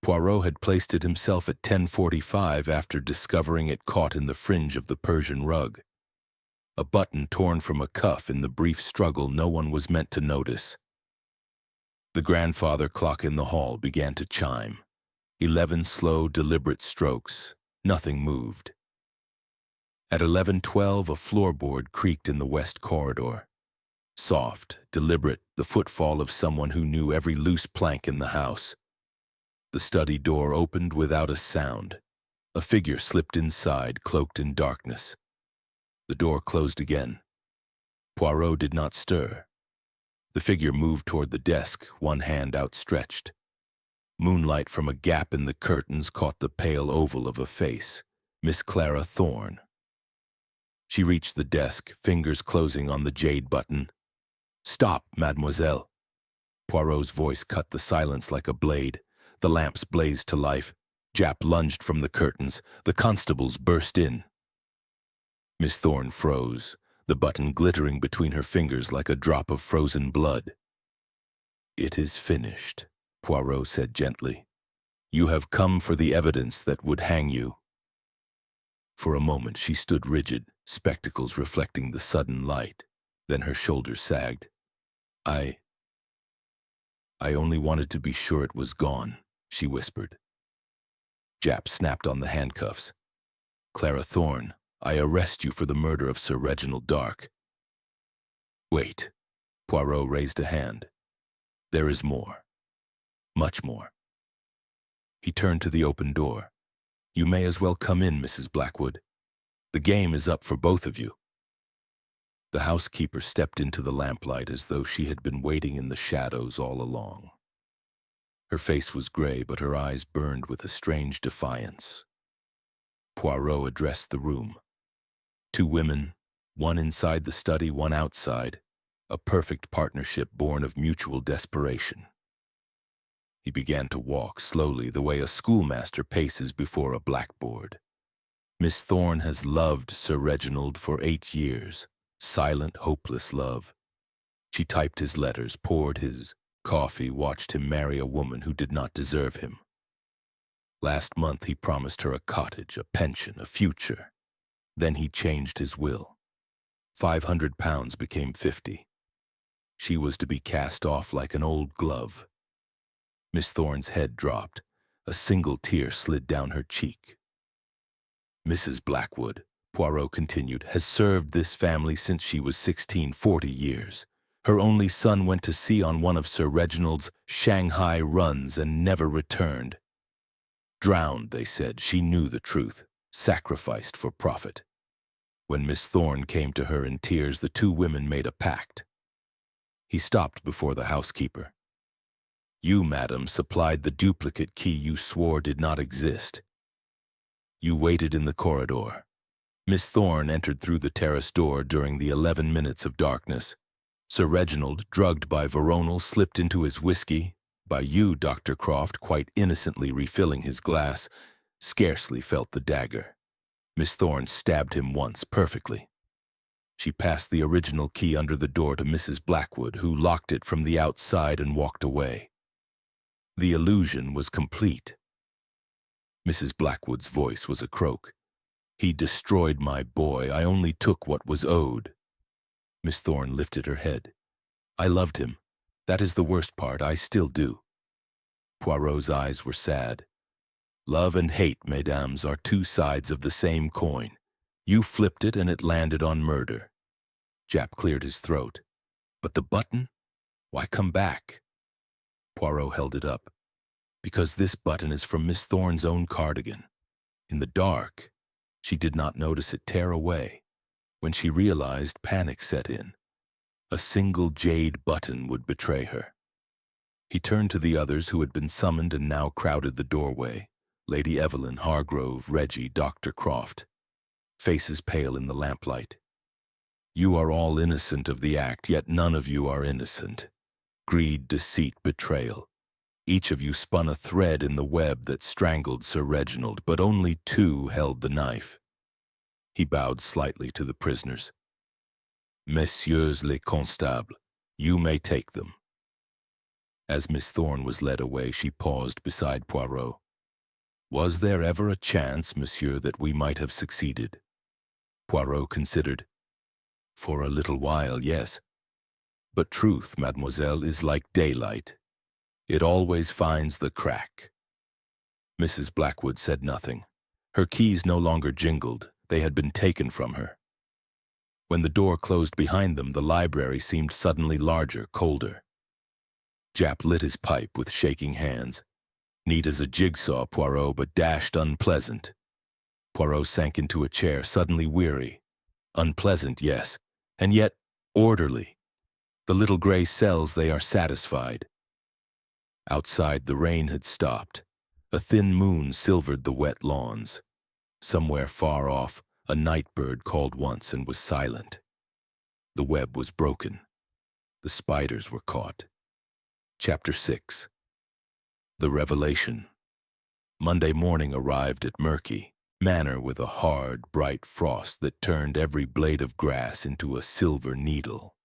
Poirot had placed it himself at 10:45 after discovering it caught in the fringe of the Persian rug. A button torn from a cuff in the brief struggle no one was meant to notice. The grandfather clock in the hall began to chime. 11 slow, deliberate strokes. Nothing moved. At 11:12, a floorboard creaked in the west corridor. Soft, deliberate, the footfall of someone who knew every loose plank in the house. The study door opened without a sound. A figure slipped inside, cloaked in darkness. The door closed again. Poirot did not stir. The figure moved toward the desk, one hand outstretched. Moonlight from a gap in the curtains caught the pale oval of a face, Miss Clara Thorne. She reached the desk, fingers closing on the jade button. "Stop, mademoiselle." Poirot's voice cut the silence like a blade. The lamps blazed to life. Japp lunged from the curtains. The constables burst in. Miss Thorne froze, the button glittering between her fingers like a drop of frozen blood. "It is finished," Poirot said gently. "You have come for the evidence that would hang you." For a moment she stood rigid, spectacles reflecting the sudden light. Then her shoulders sagged. I only wanted to be sure it was gone," she whispered. Japp snapped on the handcuffs. "Clara Thorne, I arrest you for the murder of Sir Reginald Dark." "Wait." Poirot raised a hand. "There is more. Much more." He turned to the open door. "You may as well come in, Mrs. Blackwood. The game is up for both of you." The housekeeper stepped into the lamplight as though she had been waiting in the shadows all along. Her face was gray, but her eyes burned with a strange defiance. Poirot addressed the room. 2 women, one inside the study, one outside, a perfect partnership born of mutual desperation. He began to walk slowly, the way a schoolmaster paces before a blackboard. Miss Thorne has loved Sir Reginald for 8 years. Silent, hopeless love. She typed his letters, poured his coffee, watched him marry a woman who did not deserve him. Last month he promised her a cottage, a pension, a future. Then he changed his will. £500 became 50. She was to be cast off like an old glove. Miss Thorne's head dropped. A single tear slid down her cheek. Mrs. Blackwood, Poirot continued, has served this family since she was 16, 40 years. Her only son went to sea on one of Sir Reginald's Shanghai runs and never returned. Drowned, they said. She knew the truth. Sacrificed for profit. When Miss Thorne came to her in tears, the two women made a pact. He stopped before the housekeeper. You, madam, supplied the duplicate key you swore did not exist. You waited in the corridor. Miss Thorne entered through the terrace door during the 11 minutes of darkness. Sir Reginald, drugged by Veronal, slipped into his whiskey. By you, Dr. Croft, quite innocently refilling his glass, scarcely felt the dagger. Miss Thorne stabbed him once, perfectly. She passed the original key under the door to Mrs. Blackwood, who locked it from the outside and walked away. The illusion was complete. Mrs. Blackwood's voice was a croak. He destroyed my boy. I only took what was owed. Miss Thorne lifted her head. I loved him. That is the worst part. I still do. Poirot's eyes were sad. Love and hate, mesdames, are two sides of the same coin. You flipped it and it landed on murder. Japp cleared his throat. But the button? Why come back? Poirot held it up. Because this button is from Miss Thorne's own cardigan. In the dark, she did not notice it tear away. When she realized, panic set in. A single jade button would betray her. He turned to the others who had been summoned and now crowded the doorway. Lady Evelyn, Hargrove, Reggie, Dr. Croft. Faces pale in the lamplight. You are all innocent of the act, yet none of you are innocent. Greed, deceit, betrayal. Each of you spun a thread in the web that strangled Sir Reginald, but only two held the knife. He bowed slightly to the prisoners. Messieurs les constables, you may take them. As Miss Thorne was led away, she paused beside Poirot. Was there ever a chance, monsieur, that we might have succeeded? Poirot considered. For a little while, yes. But truth, mademoiselle, is like daylight. It always finds the crack. Mrs. Blackwood said nothing. Her keys no longer jingled. They had been taken from her. When the door closed behind them, the library seemed suddenly larger, colder. Japp lit his pipe with shaking hands. Neat as a jigsaw, Poirot, but dashed unpleasant. Poirot sank into a chair, suddenly weary. Unpleasant, yes, and yet orderly. The little gray cells, they are satisfied. Outside, the rain had stopped. A thin moon silvered the wet lawns. Somewhere far off, a night bird called once and was silent. The web was broken. The spiders were caught. Chapter 6. The Revelation. Monday morning arrived at Murky Manor with a hard, bright frost that turned every blade of grass into a silver needle.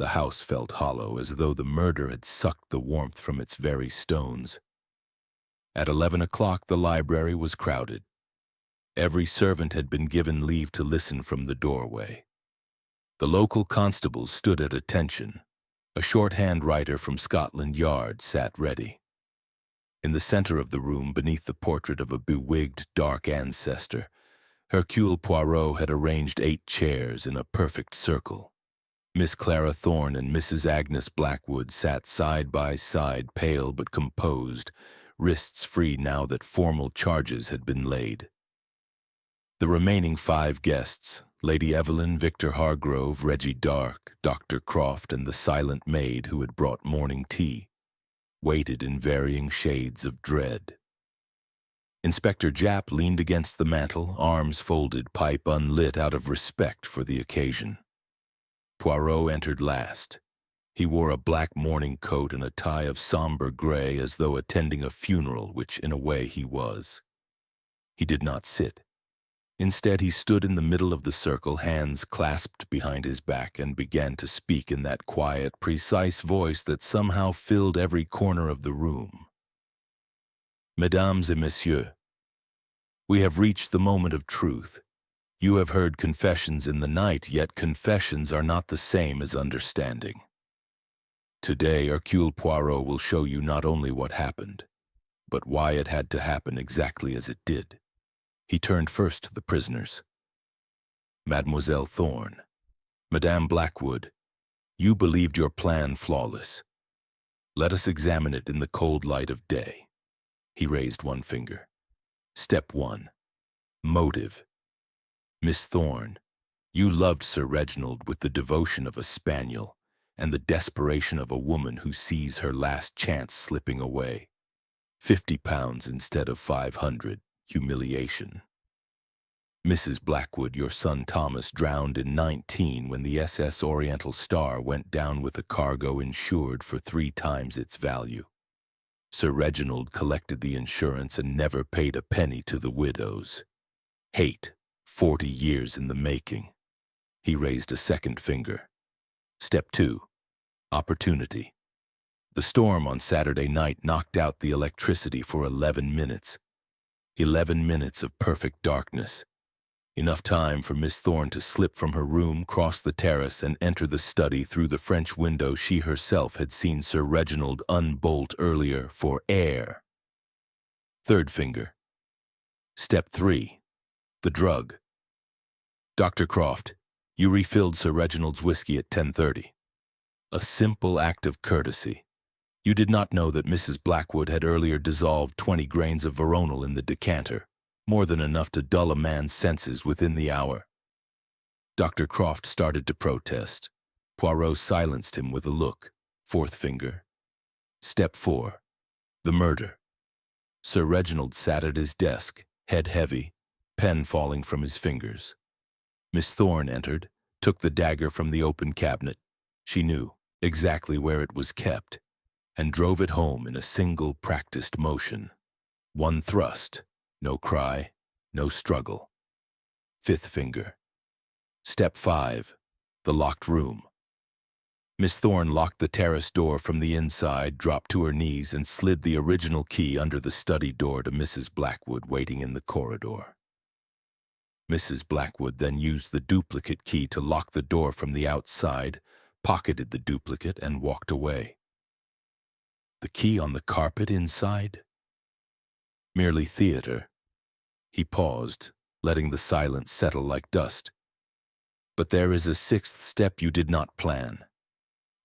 The house felt hollow, as though the murder had sucked the warmth from its very stones. At 11 o'clock, the library was crowded. Every servant had been given leave to listen from the doorway. The local constables stood at attention. A shorthand writer from Scotland Yard sat ready. In the center of the room, beneath the portrait of a bewigged, dark ancestor, Hercule Poirot had arranged 8 chairs in a perfect circle. Miss Clara Thorne and Mrs. Agnes Blackwood sat side by side, pale but composed, wrists free now that formal charges had been laid. The remaining 5 guests, Lady Evelyn, Victor Hargrove, Reggie Dark, Dr. Croft, and the silent maid who had brought morning tea, waited in varying shades of dread. Inspector Japp leaned against the mantel, arms folded, pipe unlit out of respect for the occasion. Poirot entered last. He wore a black morning coat and a tie of somber gray, as though attending a funeral, which in a way he was. He did not sit. Instead, he stood in the middle of the circle, hands clasped behind his back, and began to speak in that quiet, precise voice that somehow filled every corner of the room. Mesdames et messieurs, we have reached the moment of truth. You have heard confessions in the night, yet confessions are not the same as understanding. Today, Hercule Poirot will show you not only what happened, but why it had to happen exactly as it did. He turned first to the prisoners. Mademoiselle Thorne, Madame Blackwood, you believed your plan flawless. Let us examine it in the cold light of day. He raised one finger. Step 1. Motive. Miss Thorne, you loved Sir Reginald with the devotion of a spaniel and the desperation of a woman who sees her last chance slipping away. £50 instead of 500. Humiliation. Mrs. Blackwood, your son Thomas drowned in 19 when the SS Oriental Star went down with a cargo insured for 3 times its value. Sir Reginald collected the insurance and never paid a penny to the widows. Hate, 40 years in the making. He raised a second finger. Step 2. Opportunity. The storm on Saturday night knocked out the electricity for 11 minutes. 11 minutes of perfect darkness. Enough time for Miss Thorne to slip from her room, cross the terrace, and enter the study through the French window she herself had seen Sir Reginald unbolt earlier for air. Third finger. Step 3. The drug. Dr. Croft, you refilled Sir Reginald's whiskey at 10:30. A simple act of courtesy. You did not know that Mrs. Blackwood had earlier dissolved 20 grains of veronal in the decanter, more than enough to dull a man's senses within the hour. Dr. Croft started to protest. Poirot silenced him with a look. Fourth finger. Step 4. The murder. Sir Reginald sat at his desk, head heavy, pen falling from his fingers. Miss Thorne entered, took the dagger from the open cabinet. She knew exactly where it was kept, and drove it home in a single practiced motion. One thrust, no cry, no struggle. Fifth finger. Step 5. The locked room. Miss Thorne locked the terrace door from the inside, dropped to her knees, and slid the original key under the study door to Mrs. Blackwood waiting in the corridor. Mrs. Blackwood then used the duplicate key to lock the door from the outside, pocketed the duplicate, and walked away. The key on the carpet inside? Merely theater. He paused, letting the silence settle like dust. But there is a 6th step you did not plan.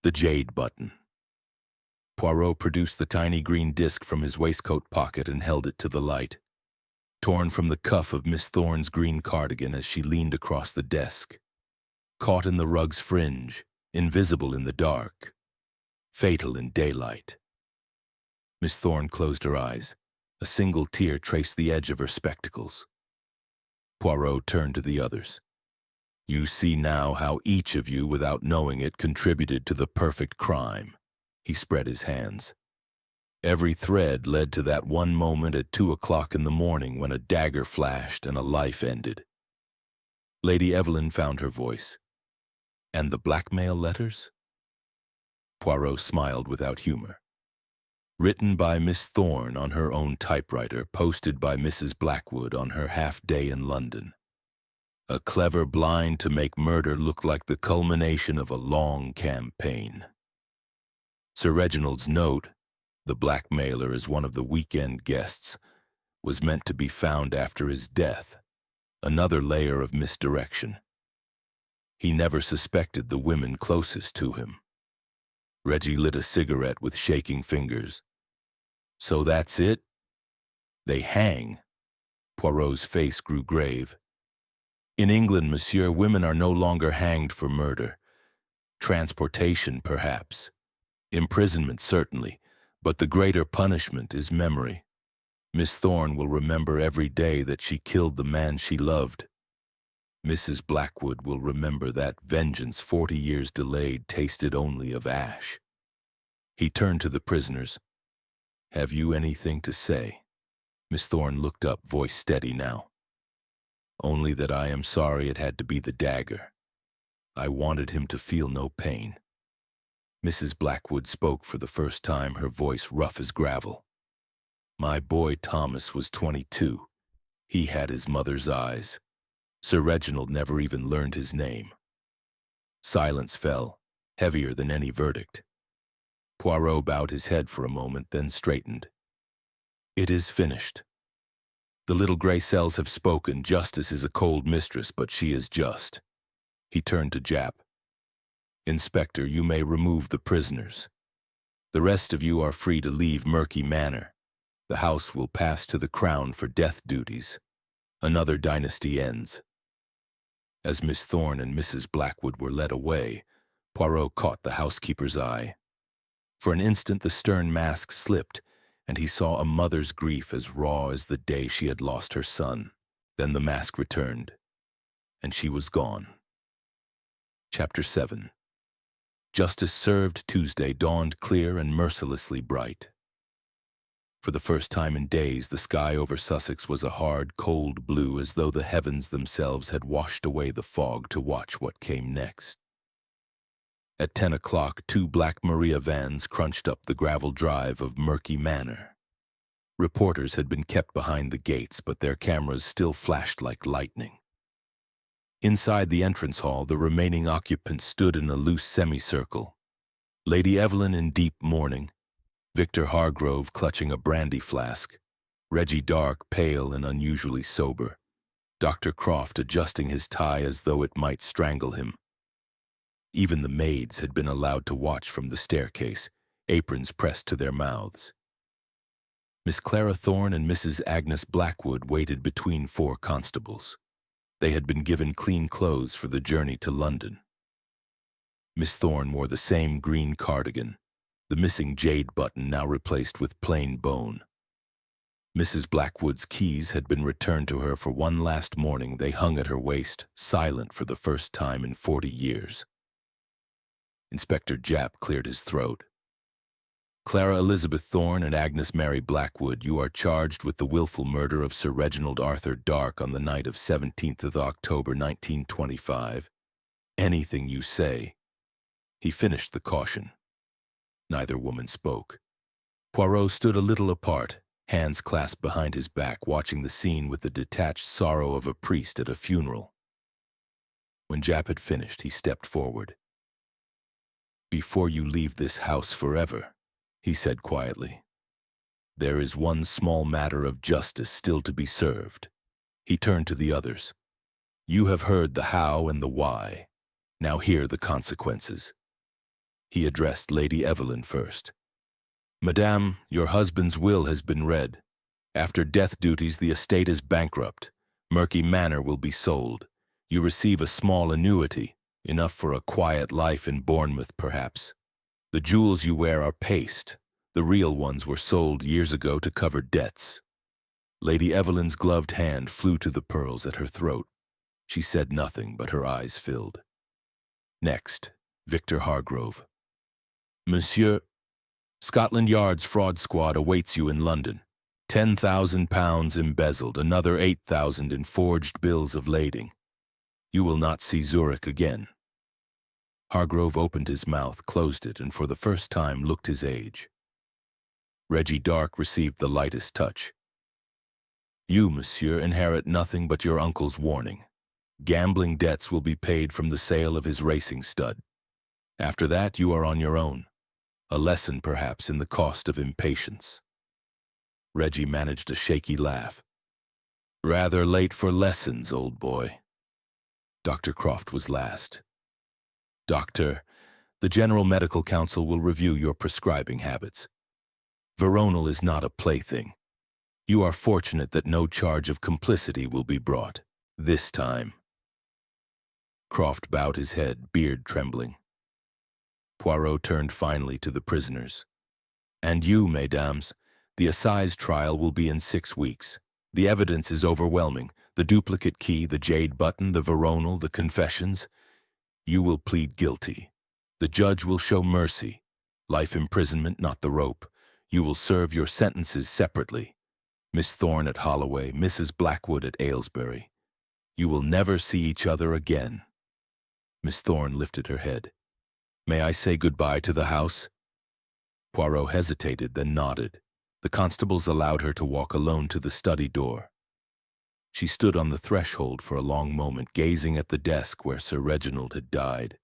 The jade button. Poirot produced the tiny green disc from his waistcoat pocket and held it to the light. Torn from the cuff of Miss Thorne's green cardigan as she leaned across the desk. Caught in the rug's fringe, invisible in the dark. Fatal in daylight. Miss Thorne closed her eyes. A single tear traced the edge of her spectacles. Poirot turned to the others. You see now how each of you, without knowing it, contributed to the perfect crime. He spread his hands. Every thread led to that one moment at 2 o'clock in the morning when a dagger flashed and a life ended. Lady Evelyn found her voice. And the blackmail letters? Poirot smiled without humor. Written by Miss Thorne on her own typewriter, posted by Mrs. Blackwood on her half-day in London. A clever blind to make murder look like the culmination of a long campaign. Sir Reginald's note, the blackmailer as one of the weekend guests, was meant to be found after his death. Another layer of misdirection. He never suspected the women closest to him. Reggie lit a cigarette with shaking fingers. So that's it? They hang. Poirot's face grew grave. In England, monsieur, women are no longer hanged for murder. Transportation, perhaps. Imprisonment, certainly. But the greater punishment is memory. Miss Thorne will remember every day that she killed the man she loved. Mrs. Blackwood will remember that vengeance 40 years delayed tasted only of ash. He turned to the prisoners. Have you anything to say? Miss Thorne looked up, voice steady now. only that I am sorry it had to be the dagger. I wanted him to feel no pain." Mrs. Blackwood spoke for the first time, her voice rough as gravel. "My boy Thomas was 22. He had his mother's eyes. Sir Reginald never even learned his name." Silence fell, heavier than any verdict. Poirot bowed his head for a moment, then straightened. "It is finished. The little gray cells have spoken. Justice is a cold mistress, but she is just." He turned to Jap. "Inspector, you may remove the prisoners. The rest of you are free to leave Murky Manor. The house will pass to the Crown for death duties. Another dynasty ends." As Miss Thorne and Mrs. Blackwood were led away, Poirot caught the housekeeper's eye. For an instant the stern mask slipped, and he saw a mother's grief as raw as the day she had lost her son. Then the mask returned, and she was gone. Chapter 7. Justice served Tuesday dawned clear and mercilessly bright. For the first time in days, the sky over Sussex was a hard, cold blue, as though the heavens themselves had washed away the fog to watch what came next. At 10 o'clock, 2 Black Maria vans crunched up the gravel drive of Murky Manor. Reporters had been kept behind the gates, but their cameras still flashed like lightning. Inside the entrance hall, the remaining occupants stood in a loose semicircle. Lady Evelyn in deep mourning, Victor Hargrove clutching a brandy flask, Reggie Dark pale and unusually sober, Dr. Croft adjusting his tie as though it might strangle him. Even the maids had been allowed to watch from the staircase, aprons pressed to their mouths. Miss Clara Thorne and Mrs. Agnes Blackwood waited between 4 constables. They had been given clean clothes for the journey to London. Miss Thorne wore the same green cardigan, the missing jade button now replaced with plain bone. Mrs. Blackwood's keys had been returned to her for one last morning. They hung at her waist, silent for the first time in 40 years. Inspector Japp cleared his throat. "Clara Elizabeth Thorne and Agnes Mary Blackwood, you are charged with the willful murder of Sir Reginald Arthur Dark on the night of 17th of October 1925. Anything you say." He finished the caution. Neither woman spoke. Poirot stood a little apart, hands clasped behind his back, watching the scene with the detached sorrow of a priest at a funeral. When Japp had finished, he stepped forward. "Before you leave this house forever," he said quietly, "there is one small matter of justice still to be served." He turned to the others. "You have heard the how and the why. Now hear the consequences." He addressed Lady Evelyn first. "Madame, your husband's will has been read. After death duties, the estate is bankrupt. Murky Manor will be sold. You receive a small annuity, enough for a quiet life in Bournemouth, perhaps. The jewels you wear are paste. The real ones were sold years ago to cover debts." Lady Evelyn's gloved hand flew to the pearls at her throat. She said nothing, but her eyes filled. Next, Victor Hargrove. "Monsieur, Scotland Yard's fraud squad awaits you in London. £10,000 embezzled, another 8,000 in forged bills of lading. You will not see Zurich again." Hargrove opened his mouth, closed it, and for the first time looked his age. Reggie Dark received the lightest touch. "You, monsieur, inherit nothing but your uncle's warning. Gambling debts will be paid from the sale of his racing stud. After that, you are on your own. A lesson, perhaps, in the cost of impatience." Reggie managed a shaky laugh. "Rather late for lessons, old boy." Dr. Croft was last. "Doctor, the General Medical Council will review your prescribing habits. Veronal is not a plaything. You are fortunate that no charge of complicity will be brought, this time." Croft bowed his head, beard trembling. Poirot turned finally to the prisoners. "And you, mesdames, the assize trial will be in 6 weeks. The evidence is overwhelming. The duplicate key, the jade button, the Veronal, the confessions. You will plead guilty. The judge will show mercy. Life imprisonment, not the rope. You will serve your sentences separately. Miss Thorne at Holloway, Mrs. Blackwood at Aylesbury. You will never see each other again." Miss Thorne lifted her head. "May I say goodbye to the house?" Poirot hesitated, then nodded. The constables allowed her to walk alone to the study door. She stood on the threshold for a long moment, gazing at the desk where Sir Reginald had died.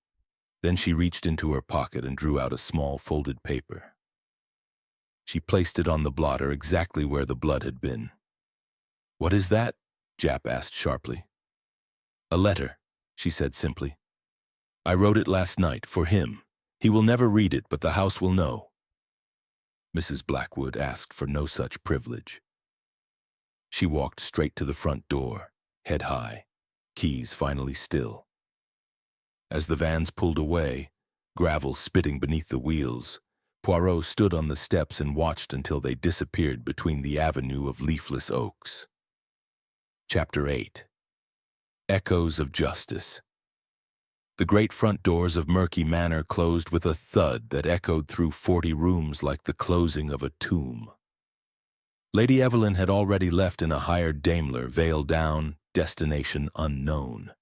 Then she reached into her pocket and drew out a small folded paper. She placed it on the blotter exactly where the blood had been. "What is that?" Japp asked sharply. "A letter," she said simply. "I wrote it last night, for him. He will never read it, but the house will know." Mrs. Blackwood asked for no such privilege. She walked straight to the front door, head high, keys finally still. As the vans pulled away, gravel spitting beneath the wheels, Poirot stood on the steps and watched until they disappeared between the avenue of leafless oaks. Chapter 8. Echoes of Justice. The great front doors of Murky Manor closed with a thud that echoed through 40 rooms like the closing of a tomb. Lady Evelyn had already left in a hired Daimler, veil down, destination unknown.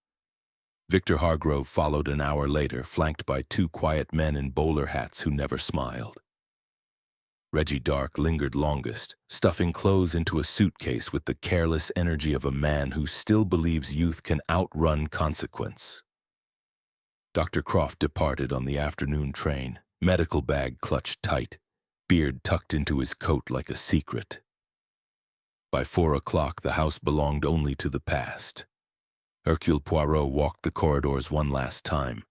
Victor Hargrove followed an hour later, flanked by 2 quiet men in bowler hats who never smiled. Reggie Dark lingered longest, stuffing clothes into a suitcase with the careless energy of a man who still believes youth can outrun consequence. Dr. Croft departed on the afternoon train, medical bag clutched tight, beard tucked into his coat like a secret. By 4 o'clock, the house belonged only to the past. Hercule Poirot walked the corridors one last time.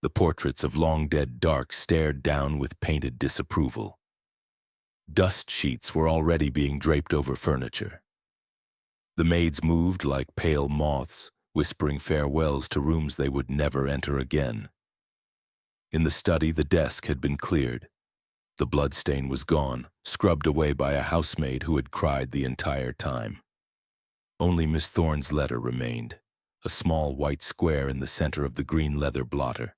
The portraits of long-dead Dark stared down with painted disapproval. Dust sheets were already being draped over furniture. The maids moved like pale moths, whispering farewells to rooms they would never enter again. In the study, the desk had been cleared. The bloodstain was gone, scrubbed away by a housemaid who had cried the entire time. Only Miss Thorne's letter remained, a small white square in the center of the green leather blotter.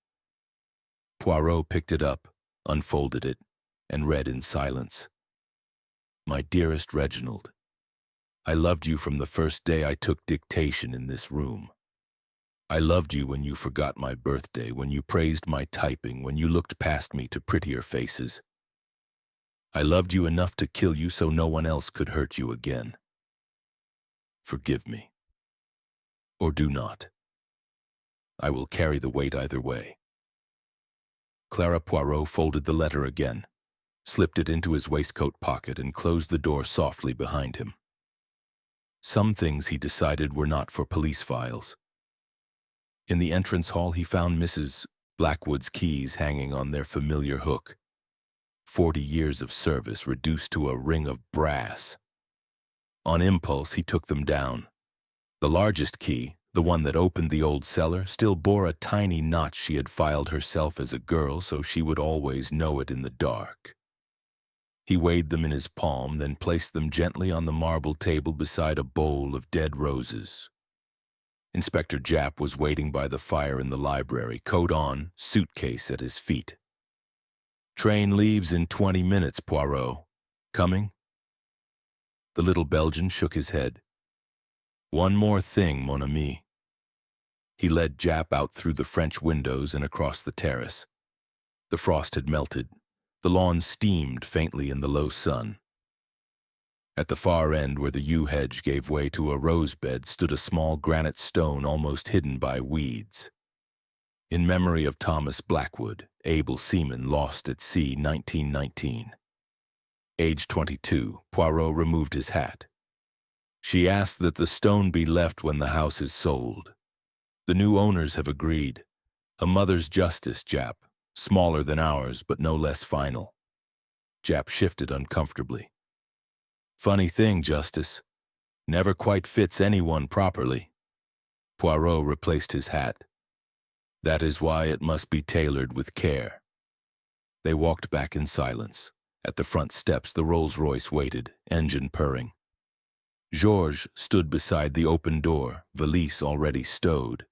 Poirot picked it up, unfolded it, and read in silence. "My dearest Reginald, I loved you from the first day I took dictation in this room. I loved you when you forgot my birthday, when you praised my typing, when you looked past me to prettier faces. I loved you enough to kill you so no one else could hurt you again. Forgive me. Or do not. I will carry the weight either way." Clara Poirot folded the letter again, slipped it into his waistcoat pocket, and closed the door softly behind him. Some things, he decided, were not for police files. In the entrance hall, he found Mrs. Blackwood's keys hanging on their familiar hook. 40 years of service reduced to a ring of brass. On impulse, he took them down. The largest key, the one that opened the old cellar, still bore a tiny notch she had filed herself as a girl so she would always know it in the dark. He weighed them in his palm, then placed them gently on the marble table beside a bowl of dead roses. Inspector Japp was waiting by the fire in the library, coat on, suitcase at his feet. "Train leaves in 20 minutes, Poirot. Coming?" The little Belgian shook his head. "One more thing, mon ami." He led Japp out through the French windows and across the terrace. The frost had melted. The lawn steamed faintly in the low sun. At the far end, where the yew hedge gave way to a rose bed, stood a small granite stone almost hidden by weeds. In memory of Thomas Blackwood, able seaman, lost at sea, 1919. Age 22, Poirot removed his hat. "She asked that the stone be left when the house is sold. The new owners have agreed. A mother's justice, Japp. Smaller than ours, but no less final." Japp shifted uncomfortably. "Funny thing, Justice. Never quite fits anyone properly." Poirot replaced his hat. "That is why it must be tailored with care." They walked back in silence. At the front steps, the Rolls-Royce waited, engine purring. Georges stood beside the open door, valise already stowed.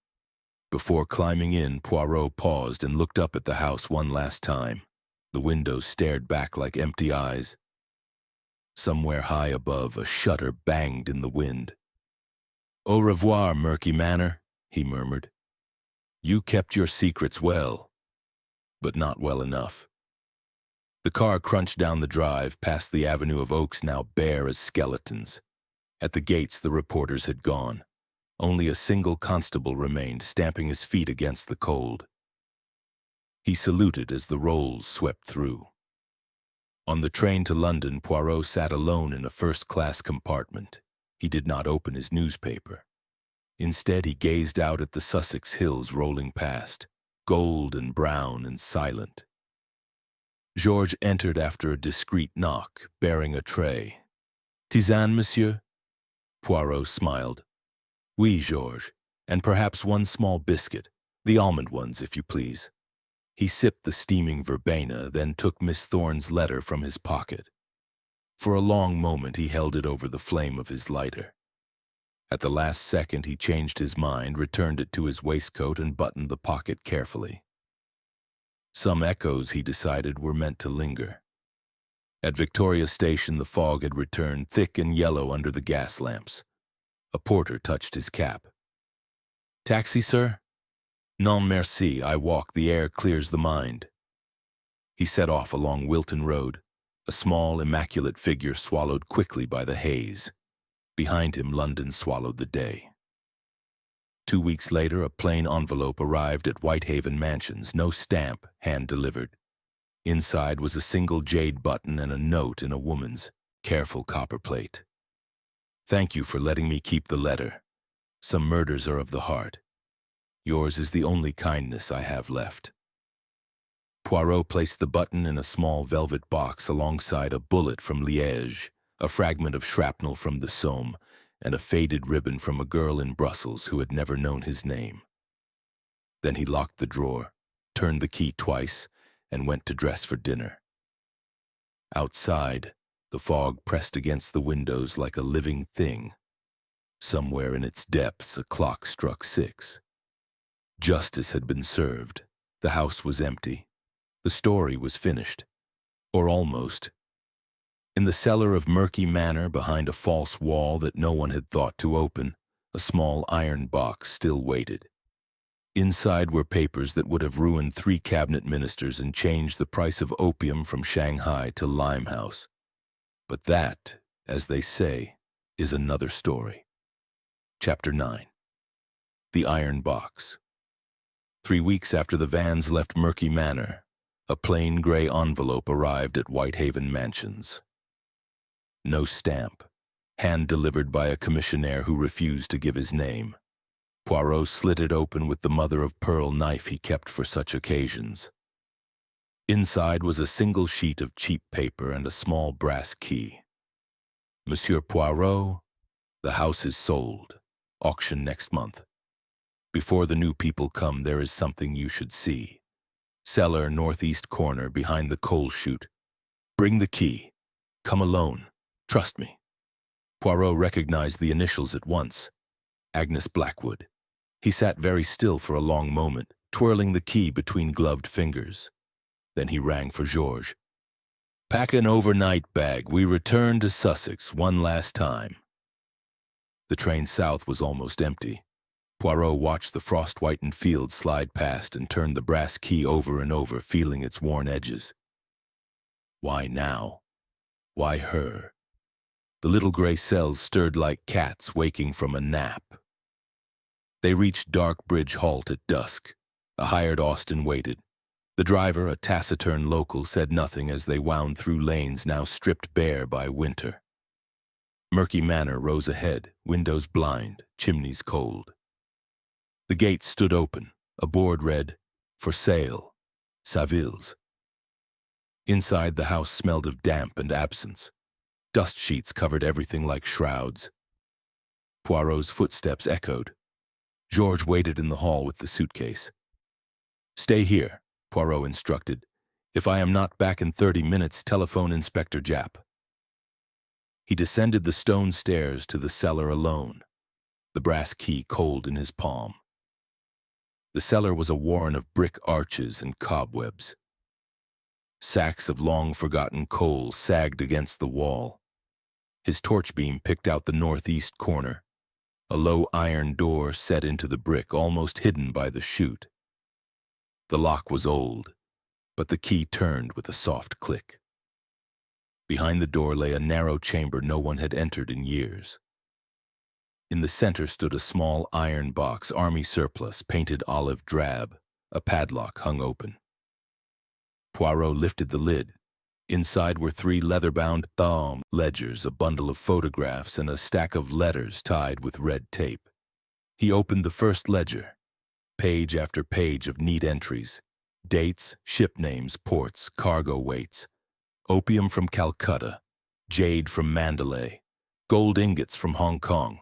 Before climbing in, Poirot paused and looked up at the house one last time. The windows stared back like empty eyes. Somewhere high above, a shutter banged in the wind. Au revoir, Murky Manor, he murmured. You kept your secrets well, but not well enough. The car crunched down the drive past the avenue of oaks now bare as skeletons. At the gates, the reporters had gone. Only a single constable remained, stamping his feet against the cold. He saluted as the rolls swept through. On the train to London, Poirot sat alone in a first-class compartment. He did not open his newspaper. Instead, he gazed out at the Sussex hills rolling past, gold and brown and silent. Georges entered after a discreet knock, bearing a tray. "Tisane, monsieur?" Poirot smiled. "Oui, Georges, and perhaps one small biscuit, the almond ones, if you please." He sipped the steaming verbena, then took Miss Thorne's letter from his pocket. For a long moment he held it over the flame of his lighter. At the last second he changed his mind, returned it to his waistcoat, and buttoned the pocket carefully. Some echoes, he decided, were meant to linger. At Victoria Station the fog had returned, thick and yellow under the gas lamps. A porter touched his cap. "Taxi, sir?" "Non merci, I walk, the air clears the mind." He set off along Wilton Road, a small, immaculate figure swallowed quickly by the haze. Behind him, London swallowed the day. 2 weeks later, a plain envelope arrived at Whitehaven Mansions, no stamp, hand-delivered. Inside was a single jade button and a note in a woman's, careful copperplate. "Thank you for letting me keep the letter. Some murders are of the heart. Yours is the only kindness I have left." Poirot placed the button in a small velvet box alongside a bullet from Liège, a fragment of shrapnel from the Somme, and a faded ribbon from a girl in Brussels who had never known his name. Then he locked the drawer, turned the key twice, and went to dress for dinner. Outside, the fog pressed against the windows like a living thing. Somewhere in its depths, a clock struck 6. Justice had been served. The house was empty. The story was finished. Or almost. In the cellar of Murky Manor, behind a false wall that no one had thought to open, a small iron box still waited. Inside were papers that would have ruined 3 cabinet ministers and changed the price of opium from Shanghai to Limehouse. But that, as they say, is another story. Chapter 9. The Iron Box. 3 weeks after the vans left Murky Manor, a plain gray envelope arrived at Whitehaven Mansions. No stamp, hand-delivered by a commissionaire who refused to give his name. Poirot slit it open with the mother-of-pearl knife he kept for such occasions. Inside was a single sheet of cheap paper and a small brass key. "Monsieur Poirot, the house is sold. Auction next month. Before the new people come, there is something you should see. Cellar, northeast corner, behind the coal chute. Bring the key. Come alone. Trust me." Poirot recognized the initials at once. Agnes Blackwood. He sat very still for a long moment, twirling the key between gloved fingers. Then he rang for Georges. "Pack an overnight bag. We return to Sussex one last time." The train south was almost empty. Poirot watched the frost-whitened fields slide past and turned the brass key over and over, feeling its worn edges. Why now? Why her? The little gray cells stirred like cats waking from a nap. They reached Dark Bridge Halt at dusk. A hired Austin waited. The driver, a taciturn local, said nothing as they wound through lanes now stripped bare by winter. Murky Manor rose ahead, windows blind, chimneys cold. The gate stood open. A board read, "For sale, Savills." Inside, the house smelled of damp and absence. Dust sheets covered everything like shrouds. Poirot's footsteps echoed. Georges waited in the hall with the suitcase. "Stay here," Poirot instructed. "If I am not back in 30 minutes, telephone Inspector Japp." He descended the stone stairs to the cellar alone, the brass key cold in his palm. The cellar was a warren of brick arches and cobwebs. Sacks of long-forgotten coal sagged against the wall. His torch beam picked out the northeast corner. a low iron door set into the brick, almost hidden by the chute. The lock was old, but the key turned with a soft click. Behind the door lay a narrow chamber no one had entered in years. In the center stood a small iron box, army surplus, painted olive drab. A padlock hung open. Poirot lifted the lid. Inside were 3 leather-bound thumb ledgers, a bundle of photographs, and a stack of letters tied with red tape. He opened the first ledger. Page after page of neat entries. Dates, ship names, ports, cargo weights. Opium from Calcutta. Jade from Mandalay. Gold ingots from Hong Kong.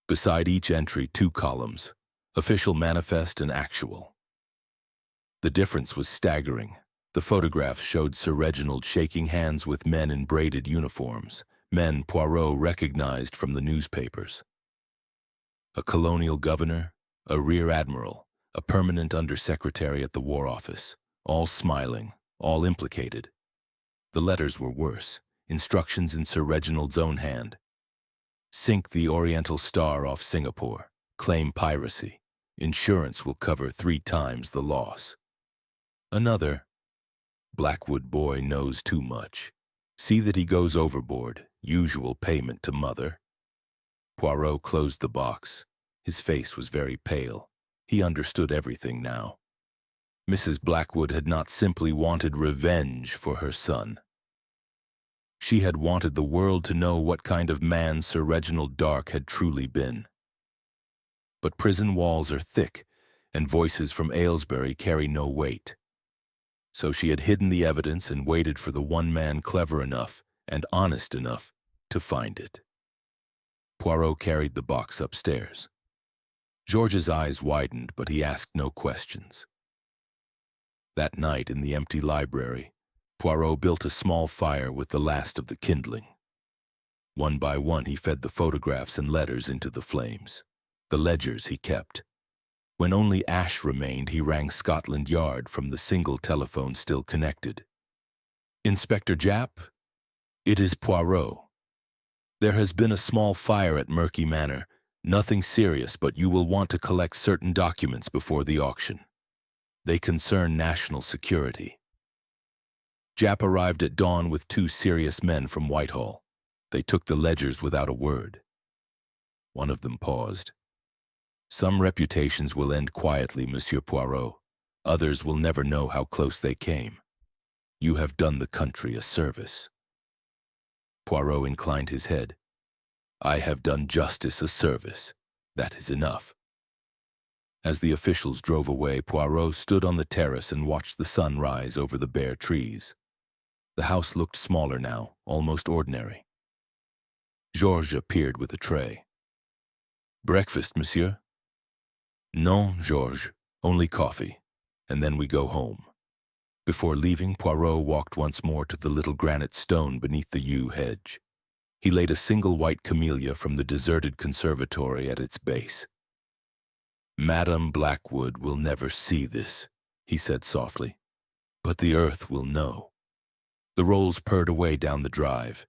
Beside each entry, 2 columns. Official manifest and actual. The difference was staggering. The photographs showed Sir Reginald shaking hands with men in braided uniforms, men Poirot recognized from the newspapers. A colonial governor, a rear admiral, a permanent undersecretary at the War Office, all smiling, all implicated. The letters were worse, instructions in Sir Reginald's own hand. Sink the Oriental Star off Singapore, claim piracy, insurance will cover 3 times the loss. Another, Blackwood boy knows too much. See that he goes overboard, usual payment to mother. Poirot closed the box. His face was very pale. He understood everything now. Mrs. Blackwood had not simply wanted revenge for her son. She had wanted the world to know what kind of man Sir Reginald Dark had truly been. But prison walls are thick, and voices from Aylesbury carry no weight. So she had hidden the evidence and waited for the one man clever enough and honest enough to find it. Poirot carried the box upstairs. George's eyes widened, but he asked no questions. That night in the empty library, Poirot built a small fire with the last of the kindling. One by one he fed the photographs and letters into the flames. The ledgers he kept. When only ash remained, he rang Scotland Yard from the single telephone still connected. "Inspector Japp? It is Poirot. There has been a small fire at Murky Manor. Nothing serious, but you will want to collect certain documents before the auction. They concern national security." Japp arrived at dawn with 2 serious men from Whitehall. They took the ledgers without a word. One of them paused. "Some reputations will end quietly, Monsieur Poirot. Others will never know how close they came. You have done the country a service." Poirot inclined his head. "I have done justice a service. That is enough." As the officials drove away, Poirot stood on the terrace and watched the sun rise over the bare trees. The house looked smaller now, almost ordinary. Georges appeared with a tray. "Breakfast, monsieur?" "Non, Georges, only coffee, and then we go home." Before leaving, Poirot walked once more to the little granite stone beneath the yew hedge. He laid a single white camellia from the deserted conservatory at its base. "Madame Blackwood will never see this," he said softly, "but the earth will know." The rolls purred away down the drive.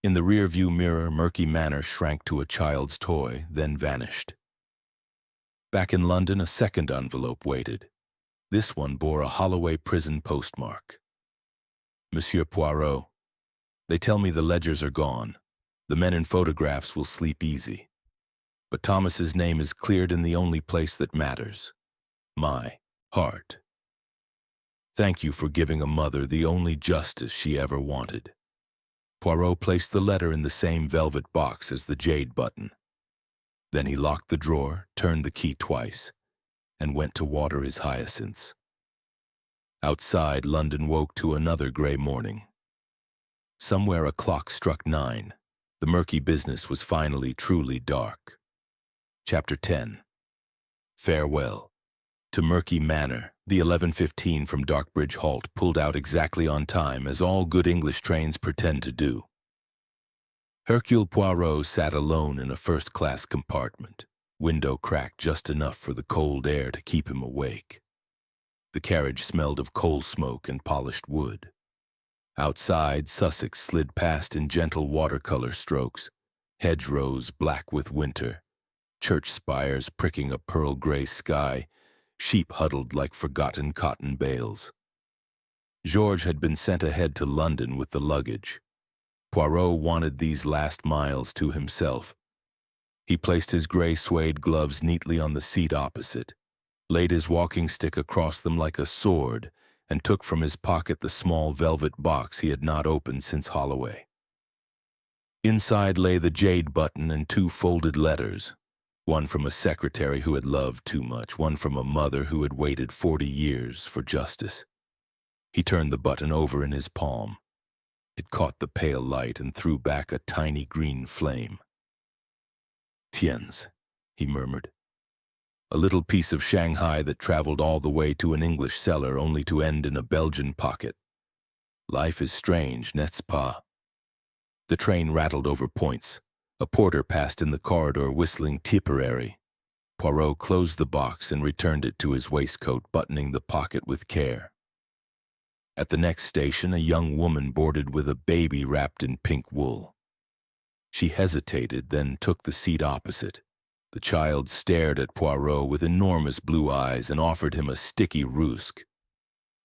In the rear-view mirror, Murky Manor shrank to a child's toy, then vanished. Back in London, a second envelope waited. This one bore a Holloway prison postmark. "Monsieur Poirot, they tell me the ledgers are gone. The men in photographs will sleep easy. But Thomas's name is cleared in the only place that matters. My heart. Thank you for giving a mother the only justice she ever wanted." Poirot placed the letter in the same velvet box as the jade button. Then he locked the drawer, turned the key twice, and went to water his hyacinths. Outside, London woke to another gray morning. Somewhere a clock struck 9. The murky business was finally truly dark. Chapter 10. Farewell. To Murky Manor, the 11:15 from Darkbridge halt pulled out exactly on time, as all good English trains pretend to do. Hercule Poirot sat alone in a first-class compartment, window cracked just enough for the cold air to keep him awake. The carriage smelled of coal smoke and polished wood. Outside, Sussex slid past in gentle watercolor strokes, hedgerows black with winter, church spires pricking a pearl-gray sky, sheep huddled like forgotten cotton bales. Georges had been sent ahead to London with the luggage. Poirot wanted these last miles to himself. He placed his gray suede gloves neatly on the seat opposite, laid his walking stick across them like a sword, and took from his pocket the small velvet box he had not opened since Holloway. Inside lay the jade button and 2 folded letters, one from a secretary who had loved too much, one from a mother who had waited 40 years for justice. He turned the button over in his palm. It caught the pale light and threw back a tiny green flame. "Tiens," he murmured. A little piece of Shanghai that traveled all the way to an English cellar only to end in a Belgian pocket. Life is strange, n'est-ce pas? The train rattled over points. A porter passed in the corridor whistling Tipperary. Poirot closed the box and returned it to his waistcoat, buttoning the pocket with care. At the next station, a young woman boarded with a baby wrapped in pink wool. She hesitated, then took the seat opposite. The child stared at Poirot with enormous blue eyes and offered him a sticky rusk.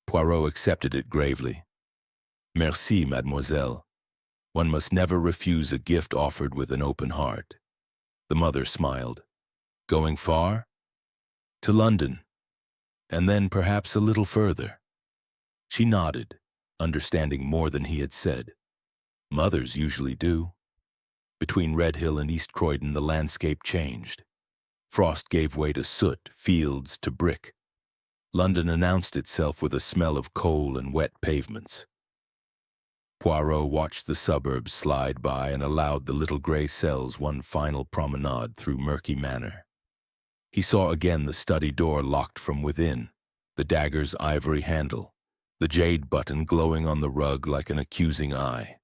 Poirot accepted it gravely. "Merci, mademoiselle. One must never refuse a gift offered with an open heart." The mother smiled. "Going far?" "To London, and then perhaps a little further." She nodded, understanding more than he had said. Mothers usually do. Between Redhill and East Croydon, the landscape changed. Frost gave way to soot, fields to brick. London announced itself with a smell of coal and wet pavements. Poirot watched the suburbs slide by and allowed the little gray cells one final promenade through Murky Manor. He saw again the study door locked from within, the dagger's ivory handle, the jade button glowing on the rug like an accusing eye.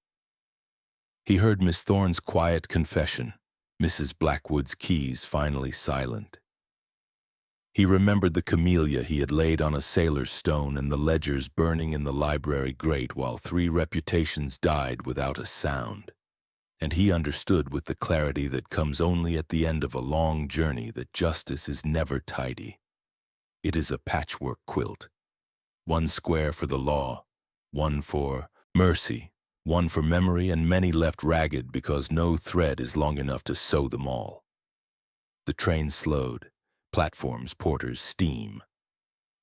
He heard Miss Thorne's quiet confession, Mrs. Blackwood's keys finally silent. He remembered the camellia he had laid on a sailor's stone and the ledgers burning in the library grate while 3 reputations died without a sound. And he understood with the clarity that comes only at the end of a long journey that justice is never tidy. It is a patchwork quilt. 1 square for the law, 1 for mercy, 1 for memory, and many left ragged because no thread is long enough to sew them all. The train slowed. Platforms, porters, steam.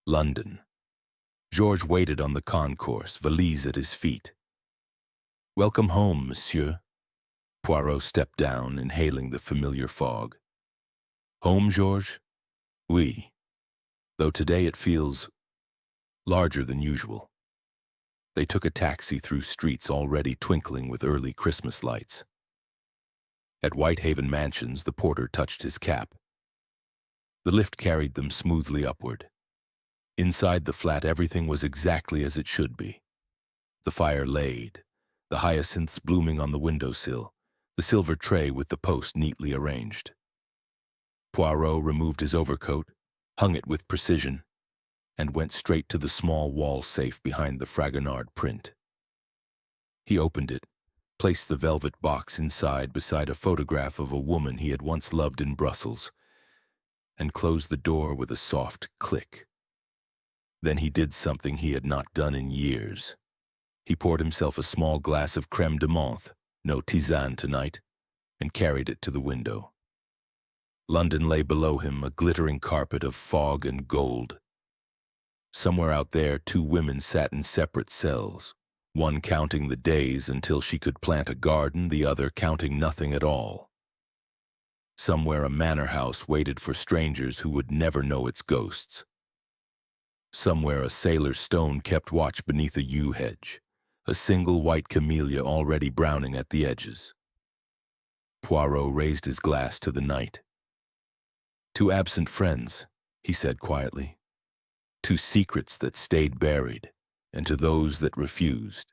London. Georges waited on the concourse, valise at his feet. "Welcome home, monsieur." Poirot stepped down, inhaling the familiar fog. "Home, Georges?" "Oui. Though today it feels larger than usual." They took a taxi through streets already twinkling with early Christmas lights. At Whitehaven Mansions, the porter touched his cap. The lift carried them smoothly upward. Inside the flat, everything was exactly as it should be. The fire laid, the hyacinths blooming on the windowsill, the silver tray with the post neatly arranged. Poirot removed his overcoat, hung it with precision, and went straight to the small wall safe behind the Fragonard print. He opened it, placed the velvet box inside beside a photograph of a woman he had once loved in Brussels, and closed the door with a soft click. Then he did something he had not done in years. He poured himself a small glass of crème de menthe, no tisane tonight, and carried it to the window. London lay below him, a glittering carpet of fog and gold. Somewhere out there, 2 women sat in separate cells, one counting the days until she could plant a garden, the other counting nothing at all. Somewhere a manor house waited for strangers who would never know its ghosts. Somewhere a sailor's stone kept watch beneath a yew hedge, a single white camellia already browning at the edges. Poirot raised his glass to the night. "To absent friends," he said quietly. "To secrets that stayed buried, and to those that refused.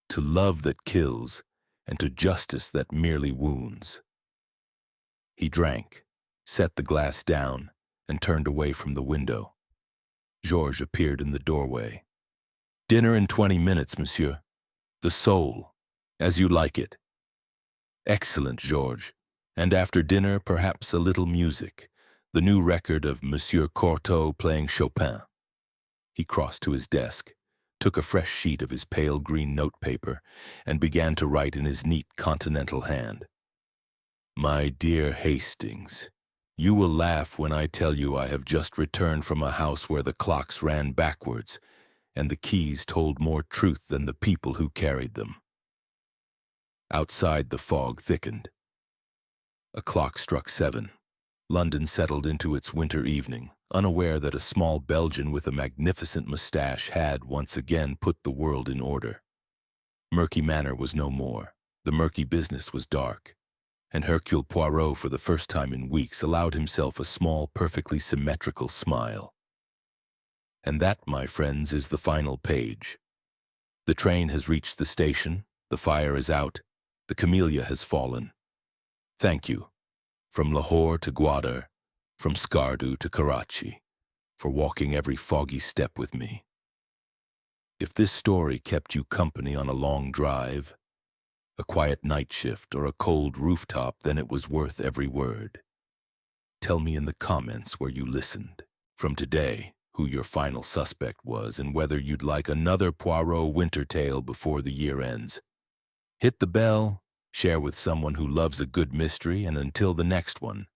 To love that kills, and to justice that merely wounds." He drank, set the glass down, and turned away from the window. Georges appeared in the doorway. "Dinner in 20 minutes, monsieur. The soul, as you like it." "Excellent, Georges. And after dinner, perhaps a little music, the new record of Monsieur Cortot playing Chopin. He crossed to his desk, took a fresh sheet of his pale green notepaper, and began to write in his neat continental hand. My dear Hastings, you will laugh when I tell you I have just returned from a house where the clocks ran backwards, and the keys told more truth than the people who carried them. Outside, the fog thickened. A clock struck 7. London settled into its winter evening, unaware that a small Belgian with a magnificent moustache had once again put the world in order. Murky Manor was no more. The murky business was dark, and Hercule Poirot, for the first time in weeks, allowed himself a small, perfectly symmetrical smile. And that, my friends, is the final page. The train has reached the station, the fire is out, the camellia has fallen. Thank you, from Lahore to Gwadar, from Skardu to Karachi, for walking every foggy step with me. If this story kept you company on a long drive, a quiet night shift, or a cold rooftop, then it was worth every word. Tell me in the comments where you listened, from today, who your final suspect was, and whether you'd like another Poirot winter tale before the year ends. Hit the bell, share with someone who loves a good mystery, and until the next one,